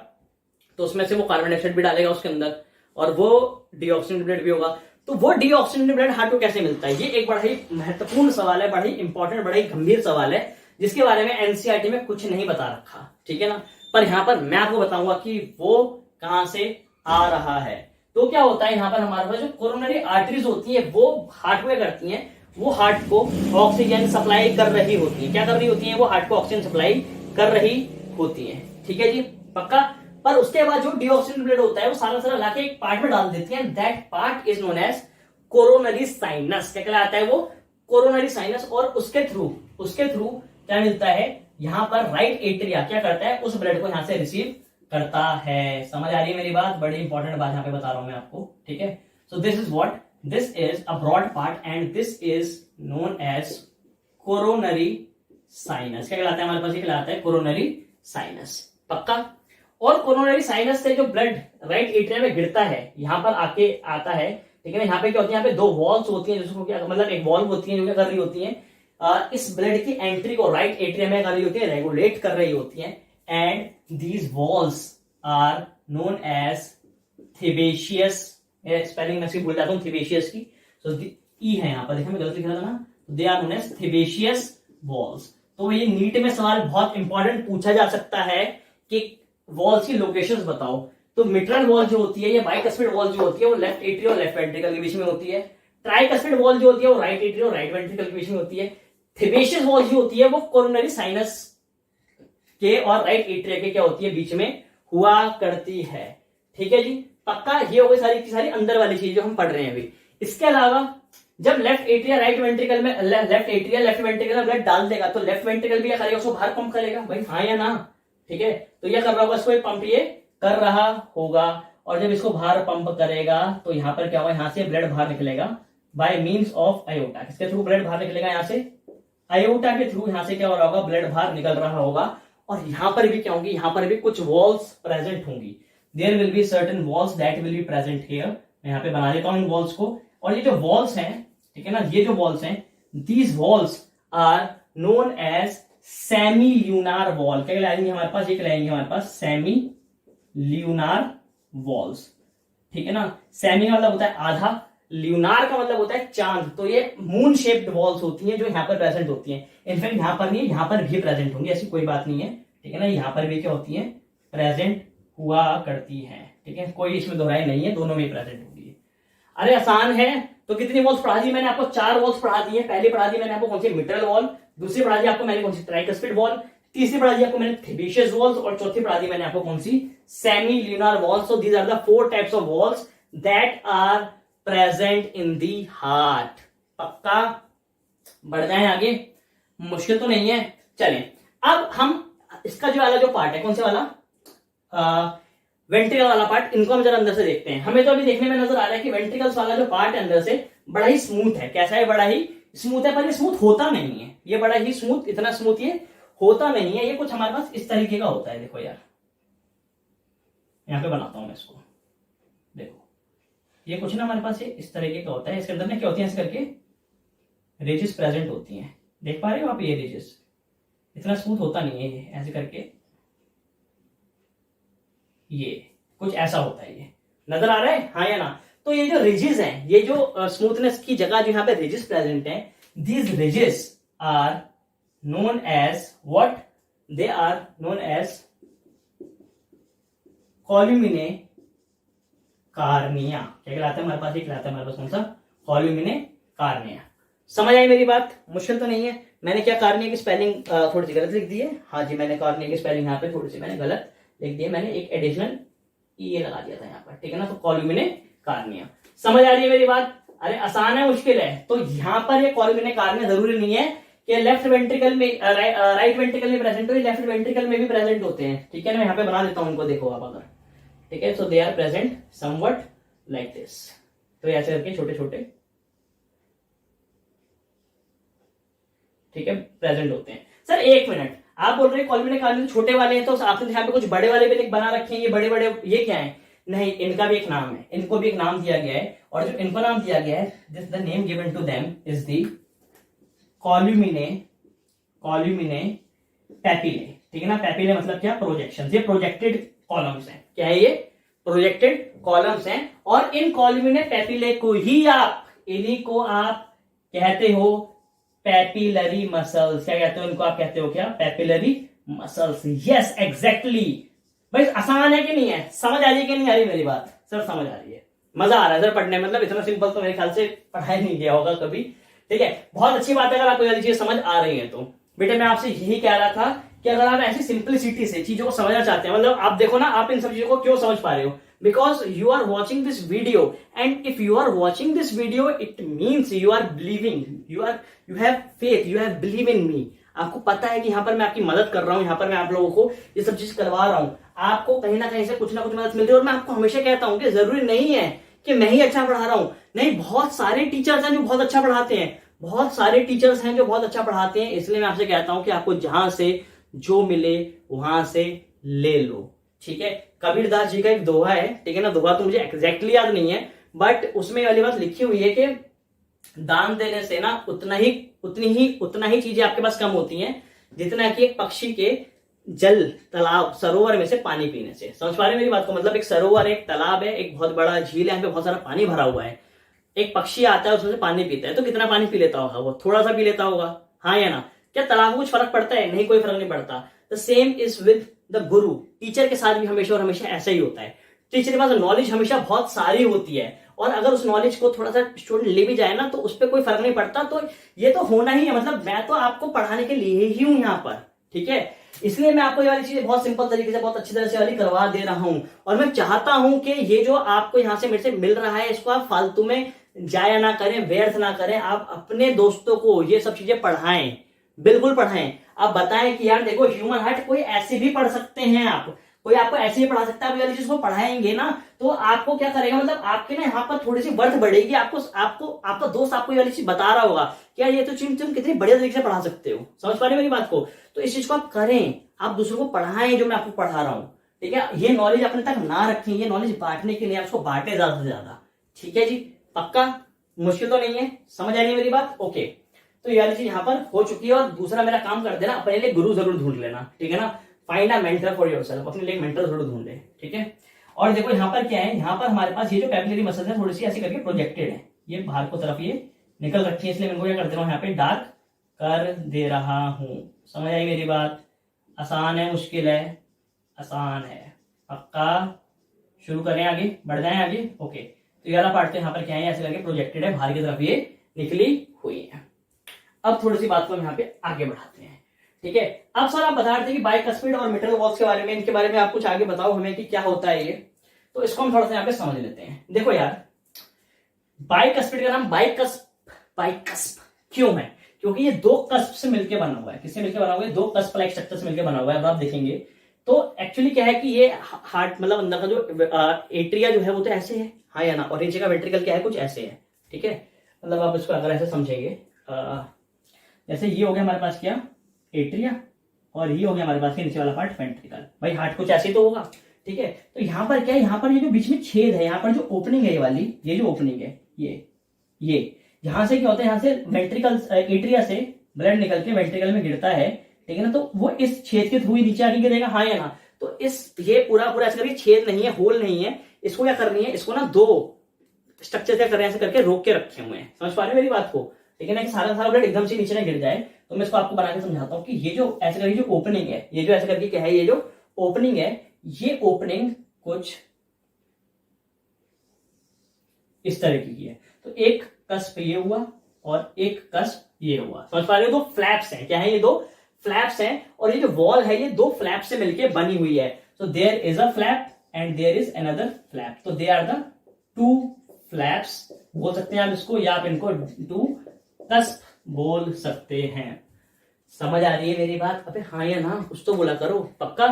Speaker 1: तो उसमें से वो कार्बन डाइऑक्साइड भी डालेगा उसके अंदर, और वो डीऑक्सीजन ब्लड भी होगा। तो वो डीऑक्सीजन ब्लड हार्ट को कैसे मिलता है? ये एक बड़ा ही महत्वपूर्ण सवाल है, बड़ा ही इंपॉर्टेंट, बड़ा ही गंभीर सवाल है, जिसके बारे में एनसीईआरटी में कुछ नहीं बता रखा, ठीक है ना। पर यहां पर मैं आपको बताऊंगा कि वो कहां से आ रहा है। तो क्या होता है यहाँ पर हमारे पास जो कोरोनरी आर्टरीज होती है वो हार्ट में करती हैं, वो हार्ट को ऑक्सीजन सप्लाई कर रही होती है। क्या कर रही होती है? वो हार्ट को ऑक्सीजन सप्लाई कर रही होती है। ठीक है जी, पक्का। पर उसके बाद जो डीऑक्सीजन ब्लड होता है वो सारा सारा लाके एक पार्ट में डाल देती है, that part is known as coronary sinus. क्या कहलाता है वो? Coronary sinus. और उसके थ्रू क्या मिलता है? यहाँ पर राइट एट्रिया क्या करता है? उस ब्लड को यहां से रिसीव करता है। समझ आ रही है मेरी बात? बड़ी इंपॉर्टेंट बात यहाँ पे बता रहा हूं मैं आपको। ठीक है, so this is what, this is a broad part and this is known as coronary sinus. क्या कहलाता है हमारे पास? ये कहलाता है कोरोनरी साइनस। पक्का। और कोरोनरी साइनस से जो ब्लड राइट एट्रिया में गिरता है, यहां पर आके आता है। ठीक है ना, यहाँ पे क्या होती है? यहाँ पे दो वॉल्स होती हैं, जिसको क्या मतलब एक वॉल्व होती है जो क्या कर रही होती है, इस ब्लड की एंट्री को राइट एट्रिया में कर रही होती है, रेगुलेट कर रही होती है। And these walls are known as Thebesian. Spelling मैं भूल जाता हूँ थिबेशियस की, तो ई है यहाँ पर, देखिए मैं गलत लिख रहा था ना। They are known as Thebesian walls. तो ये नीट में सवाल बहुत इंपॉर्टेंट पूछा जा सकता है कि वॉल्स की लोकेशंस बताओ। तो मिट्रल वॉल जो होती है, ये बाइकस्पिड वॉल जो होती है, वो लेफ्ट एट्रिया और लेफ्ट वेंट्रिकल के बीच में होती है। ट्राइकस्पिड वॉल जो होती है वो राइट एट्रिया और राइट वेंट्रिकल के बीच में होती है। थिबेशियस वॉल जो होती है वो कोरोनरी साइनस के और राइट एट्रिया के क्या होती है? बीच में हुआ करती है। ठीक है जी, पक्का। ये हो गई सारी की सारी अंदर वाली चीज जो हम पढ़ रहे हैं अभी। इसके अलावा जब लेफ्ट एट्रिया राइट वेंट्रिकल में लेफ्ट एट्रिया लेफ्ट वेंट्रिकल में ब्लड डाल देगा तो लेफ्ट वेंट्रिकल भी क्या करेगा? उसको बाहर पंप करेगा भाई, हाँ या ना? ठीक है, तो ये कर रहा होगा, इसको पंप ये कर रहा होगा। और जब इसको बाहर पंप करेगा तो यहां पर क्या होगा? यहां से ब्लड बाहर निकलेगा बाय मींस ऑफ आयोटा। किसके थ्रू ब्लड बाहर निकलेगा? यहां से आयोटा के थ्रू। यहां से क्या हो रहा होगा? ब्लड बाहर निकल रहा होगा। और यहां पर भी क्या होंगी? यहां पर भी कुछ वॉल्स प्रेजेंट होंगी। There will be certain valves that will be present here. मैं यहां पे बना देता हूं इन वॉल्स को। और ये जो वॉल्स हैं, ठीक है ना, ये जो वॉल्स हैं, these walls are known as semi lunar wall. क्या कहलाएंगे हमारे पास? ये कहलाएंगे हमारे पास सेमी ल्यूनार वॉल्स। ठीक है ना, सेमी का मतलब होता है आधा, ल्यूनार का मतलब होता है चांद। तो ये मून शेप्ड वॉल्स होती हैं जो यहाँ पर प्रेजेंट होती हैं। इनफैक्ट यहाँ पर नहीं, यहाँ पर भी प्रेजेंट होंगी, ऐसी कोई बात नहीं है। ठीक है ना, यहाँ पर भी क्या होती है? प्रेजेंट हुआ करती है। ठीक है, कोई इसमें दोहराई नहीं है, दोनों में प्रेजेंट होगी। अरे आसान है। तो कितनी वॉल्स पढ़ा दी मैंने आपको? 4 वॉल्स पढ़ा दी है। पहली पढ़ा दी मैंने आपको कौन सी? Mitral valve. दूसरी पढ़ा दी आपको मैंने कौन सी? Tricuspid wall. तीसरी पढ़ा दी आपको मैंने थिबेशियस वॉल्स। और चौथी पढ़ा दी मैंने आपको कौन सी? Semi lunar walls. So these are the 4 types of walls that are present in the heart. पक्का। बढ़ जाए आगे, मुश्किल तो नहीं है। चलें अब हम इसका जो वाला जो पार्ट है, कौन से वाला? वेंट्रिकल वाला पार्ट, इनको हम जरा अंदर से देखते हैं। हमें तो अभी देखने में नजर आ रहा है कि वेंट्रिकल्स वाला जो पार्ट है अंदर से बड़ा ही स्मूथ है। कैसा है? बड़ा ही स्मूथ है। पर ये स्मूथ होता नहीं है। ये बड़ा ही स्मूथ, इतना स्मूथ ये होता नहीं है। ये कुछ हमारे पास इस तरीके का होता है। देखो यार, यहां पे बनाता हूं मैं इसको। देखो, ये कुछ ना हमारे पास ये इस तरीके का होता है। इसके अंदर में क्या होती है? ऐसे करके रिजेस प्रेजेंट होती हैं। देख पा रहे हो आप? ये रिजेस इतना स्मूथ होता नहीं है। ऐसे करके ये कुछ ऐसा होता है। ये नजर आ रहा है, हाँ या ना? तो ये जो रिजेस हैं, ये जो स्मूथनेस की जगह जो यहाँ पे रिजेस प्रेजेंट है, these ridges are known as what? They are known as columnae carneae. क्या कहलाता है हमारे पास? ये कहलाता है हमारे पास कौन सा? कॉल्यूमिने कार्निया। समझ आई मेरी बात? मुश्किल तो नहीं है। मैंने क्या कार्निया की स्पेलिंग थोड़ी सी गलत लिख दी है। हाँ जी, मैंने कार्निया की स्पेलिंग यहाँ पे थोड़ी सी मैंने गलत लिख दी है। मैंने एक एडिशनल ई लगा दिया था यहाँ पर। ठीक है ना, तो कॉल्यूमिने कार्निया। समझ आ रही है मेरी बात? अरे आसान है, मुश्किल है? तो यहाँ पर ये कॉल्यूमिने कार्निया जरूरी नहीं है कि लेफ्ट वेंट्रिकल में राइट वेंट्रिकल में प्रेजेंट हो, लेफ्ट वेंट्रिकल में भी प्रेजेंट होते हैं। ठीक है ना, मैं यहाँ पे बना देता हूँ उनको, देखो आप अगर। ठीक है, so they are present something like this. तो ऐसे करके छोटे छोटे, ठीक है, प्रेजेंट होते हैं। सर एक मिनट, आप बोल रहे हैं कॉल्यूमिने कार्निया छोटे वाले हैं, तो आपने यहाँ पे कुछ बड़े वाले भी बना रखे हैं। ये बड़े बड़े ये क्या है? नहीं, इनका भी एक नाम है। इनको भी एक नाम दिया गया है। और जो इनको नाम दिया गया है, this the name given to them is the columnae papillae. ठीक है ना, पैपिले मतलब क्या? प्रोजेक्शन। ये प्रोजेक्टेड कॉलम्स हैं। क्या है ये? प्रोजेक्टेड कॉलम्स हैं। और इन कॉल्यूमिने पैपिले को ही आप, इन्हीं को आप कहते हो पैपिलरी मसल्स। क्या कहते हो इनको? आप कहते हो क्या? Papillary muscles. Yes exactly. भाई आसान है कि नहीं है? समझ आ रही है कि नहीं आ रही मेरी बात? सर समझ आ रही है। मजा आ रहा है सर पढ़ने में, मतलब इतना सिंपल तो मेरे ख्याल से पढ़ाया नहीं गया होगा कभी। ठीक है, बहुत अच्छी बात है अगर आपको ये चीज समझ आ रही है तो। बेटे मैं आपसे यही कह रहा था कि अगर आप ऐसी सिंपलिसिटी से चीजों को समझना चाहते हैं, मतलब आप देखो ना, आप इन सब चीजों को क्यों समझ पा रहे हो, because you are watching this video, and if you are watching this video it means you are believing, you have faith, you have believe in me. आपको पता है कि यहाँ पर मैं आपकी मदद कर रहा हूँ, यहाँ पर मैं आप लोगों को ये सब चीज करवा रहा हूँ, आपको कहीं ना कहीं से कुछ ना कुछ मदद मिल रही है। और मैं आपको हमेशा कहता हूँ कि जरूरी नहीं है कि मैं ही अच्छा पढ़ा रहा हूँ, नहीं, बहुत सारे टीचर्स हैं जो बहुत अच्छा पढ़ाते हैं, बहुत सारे टीचर्स हैं जो बहुत अच्छा पढ़ाते हैं। इसलिए मैं आपसे कहता हूं कि आपको जहां से जो मिले वहां से ले लो। ठीक है, कबीरदास जी का एक दोहा है, ठीक है ना, दोहा तो मुझे एग्जैक्टली याद नहीं है, बट उसमें वाली बात लिखी हुई है कि दान देने से ना उतना ही चीजें आपके पास कम होती हैं जितना कि एक पक्षी के जल तालाब सरोवर में से पानी पीने से। समझ पा रहे हैं मेरी बात को, मतलब एक सरोवर, एक तालाब है, एक बहुत बड़ा झील है, यहाँ पे बहुत सारा पानी भरा हुआ है, एक पक्षी आता है उसमें से पानी पीता है, तो कितना पानी पी लेता होगा वो, थोड़ा सा पी लेता होगा, हाँ या ना। क्या तालाब को कुछ फर्क पड़ता है? नहीं, कोई फर्क नहीं पड़ता। The same is with the Guru, teacher के साथ भी हमेशा और हमेशा ऐसा ही होता है। टीचर के पास नॉलेज हमेशा बहुत सारी होती है, और अगर उस नॉलेज को थोड़ा सा स्टूडेंट ले भी जाए ना तो उस पर कोई फर्क नहीं पड़ता। तो ये तो होना ही है, मतलब मैं तो आपको पढ़ाने के लिए ही हूं यहाँ पर, ठीक है। इसलिए मैं आपको ये वाली चीजें बहुत सिंपल तरीके से, बहुत अच्छी तरह से वाली करवा दे रहा हूं, और मैं चाहता हूं कि ये जो आपको यहाँ से मेरे से मिल रहा है इसको आप फालतू में जाया ना करें, व्यर्थ ना करें। आप अपने दोस्तों को ये सब चीजें पढ़ाएं, बिल्कुल पढ़ाएं। आप बताएं कि यार देखो ह्यूमन हार्ट कोई ऐसे भी पढ़ सकते हैं, आप कोई आपको ऐसे ही पढ़ा सकता है। आप वाली चीज को पढ़ाएंगे ना तो आपको क्या करेगा, मतलब आपके ना यहाँ पर थोड़ी सी वर्थ बढ़ेगी। आपको आपका दोस्त आपको ये वाली चीज बता रहा होगा कि यार ये तो चीज तुम कितनी बढ़िया तरीके से पढ़ा सकते हो। समझ पा रहे हो मेरी बात को? तो इस चीज को आप करें, आप दूसरों को पढ़ाएं जो मैं आपको पढ़ा रहा हूँ, ठीक है। ये नॉलेज अपने तक ना रखें, ये नॉलेज बांटने के लिए आपको बांटे ज्यादा से ज्यादा, ठीक है जी। पक्का? मुश्किल तो नहीं है, समझ आ रही है मेरी बात? ओके, तो ये वाली चीज यहाँ पर हो चुकी है। और दूसरा मेरा काम कर देना, अपने लिए गुरु जरूर ढूंढ लेना, ठीक है ना। Find a mentor for yourself, अपने लिए मेंटर जरूर ढूंढ ले, ठीक है। और देखो यहाँ पर क्या है, यहाँ पर हमारे पास ये जो कैपिलरी मसल्स है थोड़ी सी ऐसी करके प्रोजेक्टेड है, ये बाहर को तरफ ये निकल रखी है, इसलिए मैं इनको क्या कर दे रहा हूँ, यहाँ पे डार्क कर दे रहा हूँ। समझ आई मेरी बात? आसान है, मुश्किल है? आसान है। पक्का? शुरू करें, आगे बढ़ जाएं आगे। ओके, तो ये वाला पार्ट तो यहाँ पर क्या है, ऐसे करके प्रोजेक्टेड है, बाहर की तरफ ये निकली हुई है। अब थोड़ी सी बात को हम यहाँ पे आगे बढ़ाते हैं, ठीक है। अब सर आप बता रहे थे कि बाइकस्पिड और मिटल वॉल्स के बारे में, इनके बारे में आप कुछ आगे बताओ हमें कि क्या होता है ये, तो इसको हम थोड़ा सा यहाँ पे समझ लेते हैं। देखो यार, बाइकस्पिड का नाम बाइकस्प क्यों है? क्योंकि ये दो कस्प से मिलकर बना हुआ है। किससे मिलकर बना हुआ है? दो कस्प लाइक स्ट्रक्चर से मिलकर बना हुआ है। अब आप देखेंगे तो एक्चुअली क्या है कि ये हार्ट, मतलब अंदर का जो एट्रिया जो है वो तो ऐसे है, हाँ या ना, और नीचे का वेंट्रिकल क्या है, कुछ ऐसे है, ठीक है। मतलब आप इसको अगर ऐसे समझेंगे, जैसे ये हो गया हमारे पास क्या, एट्रिया, और ये हो गया हमारे पास नीचे वाला पार्ट वेंट्रिकल। भाई हार्ट कुछ ऐसे तो होगा, ठीक है। तो यहाँ पर क्या है, यहाँ पर ये जो बीच में छेद है, यहाँ पर जो ओपनिंग है, ये वाली, ये जो ओपनिंग है, ये यहां से क्या होता है, यहाँ से वेंट्रिकल एट्रिया से ब्लड निकल के वेंट्रिकल में गिरता है, ठीक है ना। तो वो इस छेद के थ्रू ही नीचे आके गिरेगा, हाँ या ना। तो ये पूरा ऐसा करके, छेद नहीं है, होल नहीं है, इसको क्या करनी है, इसको ना दो स्ट्रक्चर क्या कर रहे हैं, ऐसे करके रोक के रखे हुए हैं। समझ पा रहे हैं मेरी बात को? ठीक है ना, कि सारा सारा ब्लड एकदम से नीचे ना गिर जाए। तो मैं इसको आपको बना के समझाता हूँ कि ये जो ऐसे करके जो ओपनिंग है, ये जो ऐसे करके क्या है, ये जो ओपनिंग है, ये ओपनिंग कुछ इस तरह की है। तो एक कस्प ये हुआ और एक कस्प ये हुआ। समझ पा रहे हो? दो फ्लैप्स हैं, क्या है ये? दो फ्लैप्स हैं, और ये जो वॉल है ये दो फ्लैप से मिलकर बनी हुई है। तो there is a flap and there is another flap, तो they are the two flaps बोल सकते हैं आप इसको, या आप इनको टू कस्प बोल सकते हैं। समझ आ रही है मेरी बात? अबे हाँ या ना, कुछ तो बोला करो। पक्का?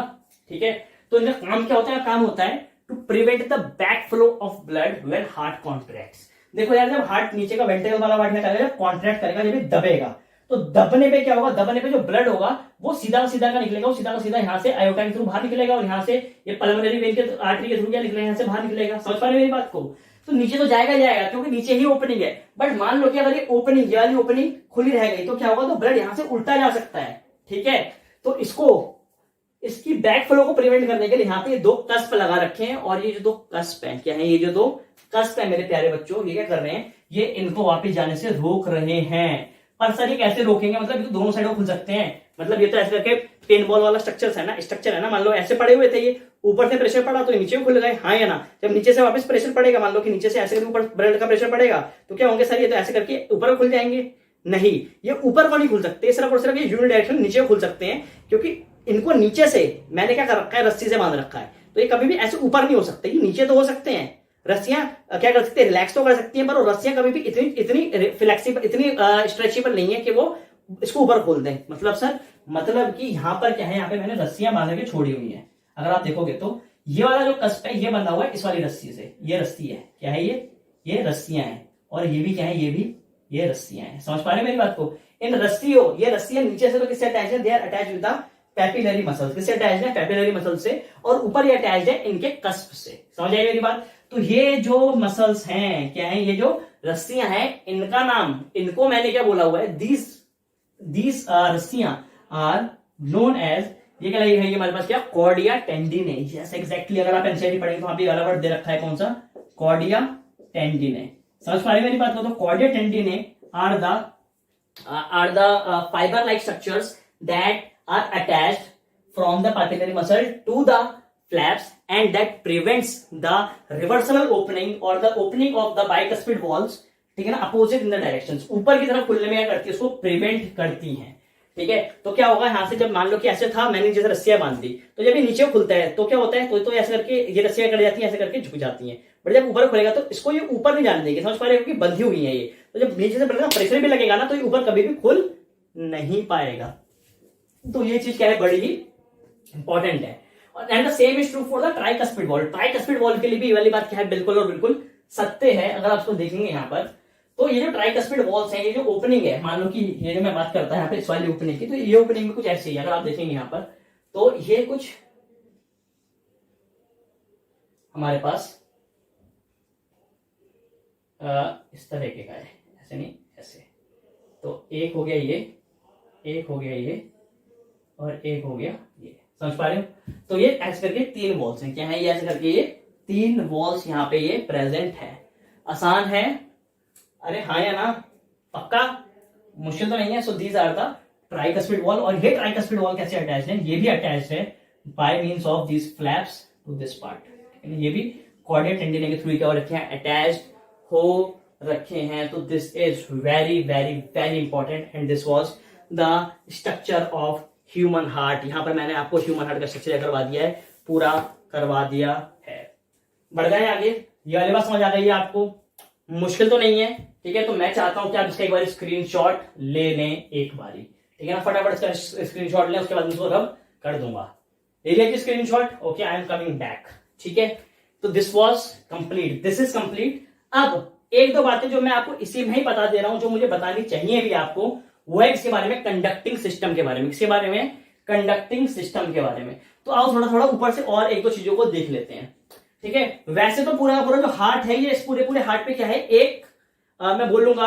Speaker 1: ठीक है। तो इनका काम क्या होता है? काम होता है to prevent the back flow of blood when heart contracts. देखो यार, जब हार्ट नीचे का वेंट्रिकल वाला पार्ट निकलेगा, जब कॉन्ट्रैक्ट करेगा, जब दबेगा, तो दबने पे क्या होगा, दबने पे जो ब्लड होगा वो सीधा का निकलेगा, वो सीधा का सीधा यहाँ से आयोटा के थ्रू बाहर निकलेगा, और यहाँ से ये पल्मोनरी वेन के आर्टरी के थ्रू क्या निकलेगा, यहाँ से बाहर निकलेगा। समझ पा रहे मेरी बात को? तो नीचे तो जाएगा क्योंकि नीचे ही ओपनिंग है। बट मान लो कि अगर ये ओपनिंग, ये वाली ओपनिंग खुली रह गई तो क्या होगा, तो ब्लड यहाँ से उल्टा जा सकता है, ठीक है। तो इसकी बैक फ्लो को प्रिवेंट करने के लिए यहाँ पे दो कस्प लगा रखे हैं, और ये जो दो कस्प है, क्या है, ये जो दो कस्प है मेरे प्यारे बच्चों, ये क्या कर रहे हैं, ये इनको वापस जाने से रोक रहे हैं। पर सर ये कैसे रोकेंगे, मतलब ये तो दोनों साइडों खुल सकते हैं, मतलब ये तो ऐसे करके पेन बॉल वाला स्ट्रक्चर है ना, मान लो ऐसे पड़े हुए थे, ये ऊपर से प्रेशर पड़ा तो नीचे खुल गए, हाँ या ना। जब नीचे से वापस प्रेशर पड़ेगा, मान लो कि नीचे से ऐसे ऊपर ब्लड का प्रेशर पड़ेगा तो क्या होंगे सर, ये तो ऐसे करके ऊपर खुल जाएंगे, नहीं ये ऊपर को नहीं खुल सकते, सिर्फ और सिर्फ ये यूनिट डायरेक्शन नीचे खुल सकते हैं, क्योंकि इनको नीचे से मैंने क्या कर रखा है, रस्सी से बांध रखा है, तो ये कभी भी ऐसे ऊपर नहीं हो सकते, ये नीचे तो हो सकते हैं। रस्सियां क्या कर सकते हैं, रिलैक्स तो कर सकती हैं, पर वो रस्सियां कभी भी इतनी इतनी फ्लेक्सिबल, इतनी स्ट्रेचेबल नहीं है कि वो इसको ऊपर खोल दें। मतलब सर, मतलब कि यहाँ पर क्या है, यहाँ पे मैंने रस्सियां बांध के छोड़ी हुई हैं, अगर आप देखोगे तो ये वाला जो कस्प है ये बंधा हुआ है इस वाली रस्सी से, ये रस्सी है, क्या है ये रस्सियां हैं, और ये भी क्या है, ये भी ये रस्सियां हैं। समझ पा रहे हैं मेरी बात को? इन रस्सियों, ये रस्सियां नीचे से तो किससे अटैच है, they are attach with the papillary muscles, किससे अटैच है, पैपिलरी मसल से, और ऊपर ये अटैच है इनके कस्प से। समझ आई मेरी बात? तो ये जो मसल्स हैं क्या है, ये जो रस्सियां हैं इनका नाम, इनको मैंने क्या बोला हुआ है, दीज रस्सियां आर नोन एज, ये क्या है, ये हमारे पास क्या, कॉर्डिया टेंडिने। यस एग्जैक्टली, अगर आप एनसीईआरटी पढ़ेंगे तो वहां पे वाला वर्ड दे रखा है, कौन सा, कॉर्डिया टेंडिने। समझ पा रहे मेरी बात को? तो chordae tendineae are the fiber like structures that are attached from the papillary muscle to the flaps and that prevents the reversible opening or the opening of the bicuspid walls, ठीक है ना, अपोजिट इन द डायरेक्शंस, ऊपर की तरफ खुलने में क्या करती है, उसको प्रिवेंट करती हैं। ठीक है, तो क्या होगा यहां से, जब मान लो कि ऐसे था, मैंने जैसे रस्सियां बांध दी, तो जब ये नीचे खुलता है तो क्या होता है, तो ऐसे करके ये रस्सियां कट जाती हैं, ऐसे करके झुक जाती हैं, बट जब ऊपर खुलेगा तो इसको ये ऊपर नहीं जाने देगी। समझ पा रहे हो कि बंधी हुई है ये, तो जब नीचे से प्रेशर भी लगेगा ना तो ये ऊपर कभी भी खुल नहीं पाएगा। तो ये चीज क्या है, बड़ी ही इंपॉर्टेंट है। And the same is true for the tricuspid wall. Tricuspid wall के लिए भी ये वाली बात क्या है, बिल्कुल और बिल्कुल सत्य है। अगर आप उसको देखेंगे यहाँ पर, तो ये जो ट्राइकस्पिड वॉल्स हैं, ये जो ओपनिंग है, मान लो कि ये जो मैं बात करता हूं यहाँ पे इस वाली ओपनिंग की, तो ये ओपनिंग में कुछ ऐसी है, अगर आप देखेंगे यहाँ पर, तो ये कुछ हमारे पास इस तरह के का है, ऐसे नहीं, ऐसे। तो एक हो गया ये, एक हो गया ये, और एक हो गया ये। समझ पा रहे हो? तो ये ऐसे करके तीन वॉल्स हैं, क्या है ये, ऐसे करके ये तीन वॉल्स यहाँ पे ये प्रेजेंट है। आसान है? अरे हाँ या ना? पक्का? मुश्किल तो नहीं है। So these are the tricuspid valve. और ये ट्राइकस्पिड वॉल कैसे अटैच है, ये भी अटैच है by means of this flaps to this part. ये भी कॉर्डिया टेंडिने के थ्रू क्या हो रखे हैं, अटैच्ड हो रखे हैं। तो this is very very very important and this was the structure of human heart. यहां पर मैंने आपको ह्यूमन हार्ट का स्ट्रक्चर करवा दिया है, पूरा करवा दिया है। बढ़ गए आगे? ये वाली बात समझ आ गई है आपको? मुश्किल तो नहीं है, ठीक है। तो मैं चाहता हूं कि आप इसका एक बार स्क्रीनशॉट ले लें एक बारी, ठीक है ना, फटाफट इसका स्क्रीनशॉट लें, उसके बाद इसको रब कर दूंगा। ले लिया screenshot? Okay, I am coming back, ठीक है। तो this was complete, this is complete. अब एक दो बातें जो मैं आपको इसी में ही बता दे रहा हूं, जो मुझे बतानी चाहिए भी आपको, वो है इसके बारे में, कंडक्टिंग सिस्टम के बारे में। किसके बारे में? कंडक्टिंग सिस्टम के बारे में। तो आओ थोड़ा थोड़ा ऊपर से और एक दो चीजों को देख लेते हैं, ठीक है। वैसे तो पूरा पूरा जो हार्ट है, ये इस पूरे पूरे हार्ट पे क्या है, एक मैं बोलूंगा,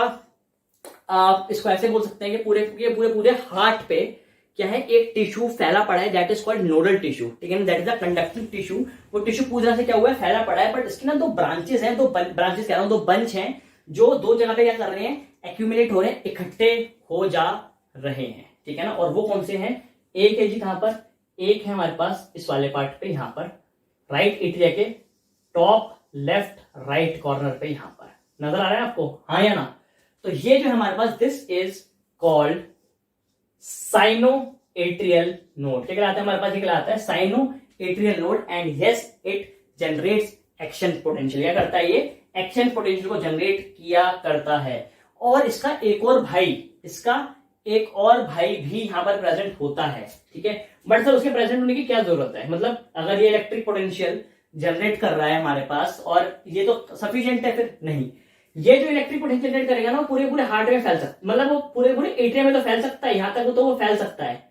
Speaker 1: आप इसको ऐसे बोल सकते हैं कि पूरे हार्ट पे क्या है, एक टिश्यू फैला पड़ा है, that is called nodal tissue, ठीक है ना, that is the conducting tissue. वो टिश्यू पूरी तरह से क्या हुआ है, फैला पड़ा है, बट इसकी ना दो ब्रांचेस हैं, दो ब्रांचेस कह रहा हूं, दो बंच हैं, जो दो जगह पे क्या कर रहे हैं, एक्यूमुलेट हो रहे हैं, इकट्ठे हो जा रहे हैं, ठीक है ना। और वो कौन से हैं? एक है जी कहां पर, एक है हमारे पास इस वाले पार्ट पे, यहां पर राइट एट्रिया के टॉप लेफ्ट राइट कॉर्नर पे, यहां पर नजर आ रहा है आपको, हाँ या ना? तो ये जो हमारे पास, this is called sino atrial node. क्या कहलाता है हमारे पास? ये कहलाता है sino atrial node. And yes, it generates action potential. क्या करता है ये? एक्शन पोटेंशियल को जनरेट किया करता है। और इसका एक और भाई भी यहां पर प्रेजेंट होता है, ठीक है। बट सर उसके प्रेजेंट होने की क्या जरूरत है? मतलब अगर ये इलेक्ट्रिक पोटेंशियल जनरेट कर रहा है हमारे पास और ये तो सफिशिएंट है, फिर नहीं, ये जो इलेक्ट्रिक पोटेंशियल जनरेट करेगा ना, वो पूरे हार्ट में फैल सकता, मतलब वो पूरे एट्रिया में तो फैल सकता है, यहां तक तो वो फैल सकता है,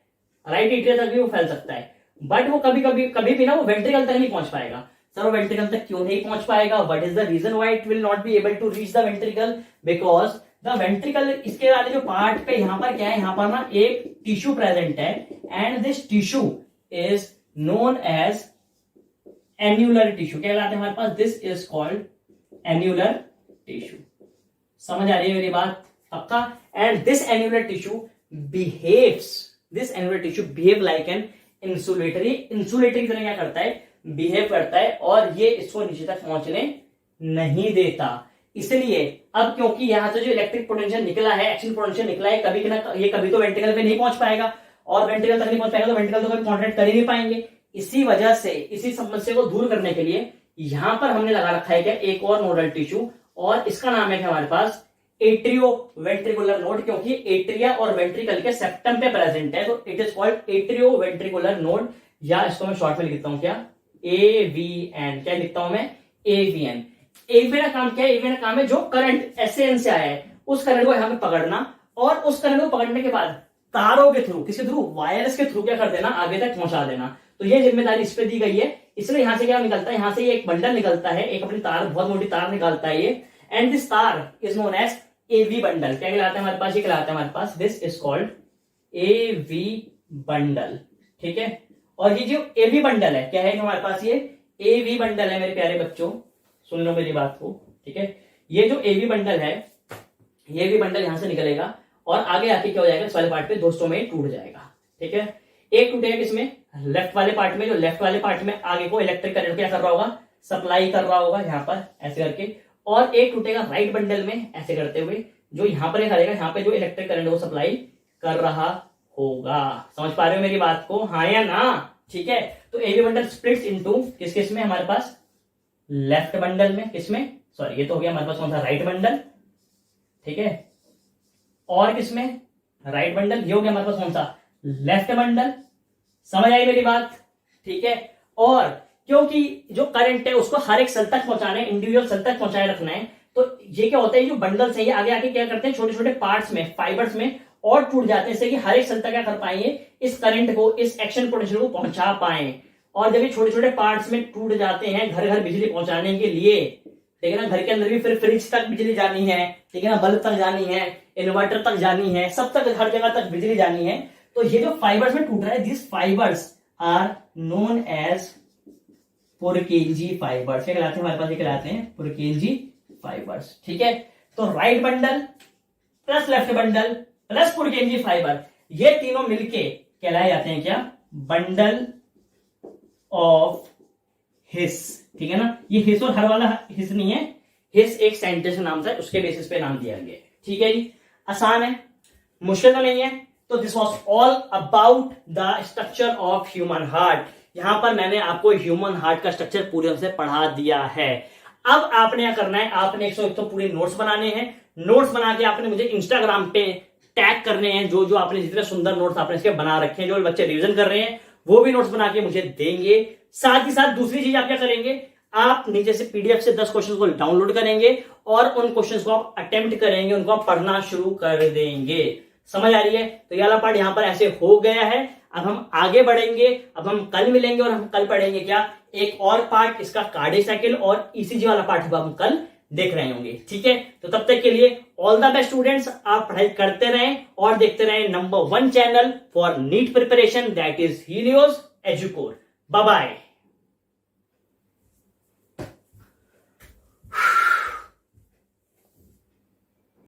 Speaker 1: राइट एट्रिया तक भी वो फैल सकता है, बट वो कभी भी ना वो वेंट्रिकल तक नहीं पहुंच पाएगा। सर वो वेंट्रिकल तक क्यों नहीं पहुंच पाएगा? What is the reason why it will not be able to reach the ventricle? Because the ventricle, इसके वाले जो पार्ट पे यहां पर क्या है, यहां पर ना एक टिश्यू प्रेजेंट है, and this tissue is known as annular tissue. क्या कहलाते हैं हमारे पास? This is called annular tissue. समझ आ रही है मेरी बात? पक्का। And this annular tissue behave like an insulatory की तरह क्या करता है, बिहेव करता है, और ये इसको नीचे तक पहुंचने नहीं देता। इसलिए अब क्योंकि यहां से जो इलेक्ट्रिक पोटेंशियल निकला है, एक्शन पोटेंशियल निकला है, कभी तो वेंट्रिकल पे नहीं पहुंच पाएगा, और वेंट्रिकल तक नहीं पहुंच पाएगा तो वेंट्रिकल तो कभी कॉन्ट्रैक्ट कर ही नहीं पाएंगे। इसी वजह से इसी समस्या को दूर करने के लिए यहां पर हमने लगा रखा है क्या, एक और नोडल टिश्यू, और इसका नाम है हमारे पास एट्रियो वेंट्रिकुलर नोड, क्योंकि एट्रिया और वेंट्रिकल के सेप्टम पे प्रेजेंट है, तो it is called atrio ventricular node, या इसको मैं शॉर्ट में लिखता हूं क्या, AVN। क्या लिखता हूं मैं, AVN। AVN का काम क्या है, AVN का काम है जो करंट SAN से आया है उस करंट को यहां पे पकड़ना, और उस करंट को पकड़ने के बाद तारों के थ्रू, किसके थ्रू, वायरस के थ्रू क्या कर देना, आगे तक पहुंचा देना। तो ये जिम्मेदारी इस पे दी गई है। इसलिए यहां से क्या निकलता है, यहां से ये एक बंडल निकलता है, एक अपनी तार, बहुत मोटी तार निकालता है ये, एंड दिस तार is known as AV bundle. क्या कहलाता है हमारे पास, ये कहलाता है हमारे पास, this is called AV bundle. ठीक है, और ये जो AV बंडल है क्या है हमारे पास, ये AV बंडल है मेरे प्यारे बच्चों, सुन लो मेरी बात को। ठीक है, ये जो AV बंडल है, ये भी बंडल यहां से निकलेगा और आगे आके क्या हो जाएगा, इस वाले पार्ट पे दोस्तों में टूट जाएगा। ठीक है, एक टूटेगा किसमें, लेफ्ट वाले पार्ट में, जो लेफ्ट वाले पार्ट में आगे को इलेक्ट्रिक करंट क्या कर रहा होगा, सप्लाई कर रहा होगा यहां पर ऐसे करके, और एक टूटेगा राइट बंडल में ऐसे करते हुए, जो यहां पर करेगा, यहां पे जो इलेक्ट्रिक करंट वो सप्लाई कर रहा होगा। समझ पा रहे हो मेरी बात को, हाँ या ना। ठीक है, तो AV बंडल स्प्लिट्स इनटू किस में हमारे पास, लेफ्ट बंडल में, किसमें, सॉरी ये तो हो गया हमारे पास कौन सा, राइट बंडल। ठीक है, और किसमें, राइट बंडल, ये हो गया हमारे पास कौन सा, लेफ्ट बंडल। समझ आई मेरी बात। ठीक है, और क्योंकि जो करंट है उसको हर एक सेल तक पहुंचाना है, इंडिविजुअल सेल तक पहुंचाए रखना है, तो ये क्या होता है, जो बंडल्स है ये आगे आके क्या करते हैं, छोटे छोटे पार्ट्स में, फाइबर्स में और टूट जाते हैं, इससे कि हर एक सेल तक क्या कर पाएंगे, इस करंट को, इस एक्शन पोटेंशियल को पहुंचा पाए। और जब ये छोटे छोटे पार्ट्स में टूट जाते हैं, घर घर बिजली पहुंचाने के लिए, ठीक है ना, घर के अंदर भी फिर फ्रिज तक बिजली जानी है, ठीक है ना, बल्ब तक जानी है, इन्वर्टर तक जानी है, सब तक, हर जगह तक बिजली जानी है। तो ये जो फाइबर्स में टूट रहा है, this fibers are known as Purkinje fibers. क्या कहलाते हैं हमारे पास, ये कहलाते हैं पुरकेल्जी फाइबर्स। ठीक है, तो right bundle plus left bundle plus Purkinje fiber, ये तीनों मिलके कहलाए जाते हैं क्या, बंडल ऑफ हिस। ठीक है ना, ये हिस और हर वाला हिस नहीं है, हिस एक सेंटेंस नाम था, उसके बेसिस पे नाम दिया गया। ठीक है जी, आसान है, मुश्किल तो नहीं है। तो this was all about the structure of human heart. यहां पर मैंने आपको ह्यूमन हार्ट का स्ट्रक्चर पूरे से पढ़ा दिया है। अब आपने क्या करना है, आपने 101 तो पूरे नोट्स बनाने हैं, नोट्स बना के आपने मुझे इंस्टाग्राम पे टैग करने हैं, जो जो आपने जितने सुंदर नोट्स आपने इसके बना रखे हैं, जो बच्चे रिवीजन कर रहे हैं वो भी नोट्स बना के मुझे देंगे। साथ ही साथ दूसरी चीज आप क्या करेंगे, आप नीचे से PDF से 10 क्वेश्चंस को डाउनलोड करेंगे और उन क्वेश्चंस को आप अटेम्प्ट करेंगे, उनको आप पढ़ना शुरू कर देंगे। समझ आ रही है? तो ये वाला पार्ट यहां पर ऐसे हो गया है। अब हम आगे बढ़ेंगे, अब हम कल मिलेंगे और हम कल पढ़ेंगे क्या, एक और पार्ट इसका कार्डियक साइकिल और ECG वाला पार्ट हम कल देख रहे होंगे। ठीक है, तो तब तक के लिए ऑल द बेस्ट स्टूडेंट्स, आप पढ़ाई करते रहें और देखते रहें number 1 channel for NEET preparation, that is Helios Educore. Bye bye.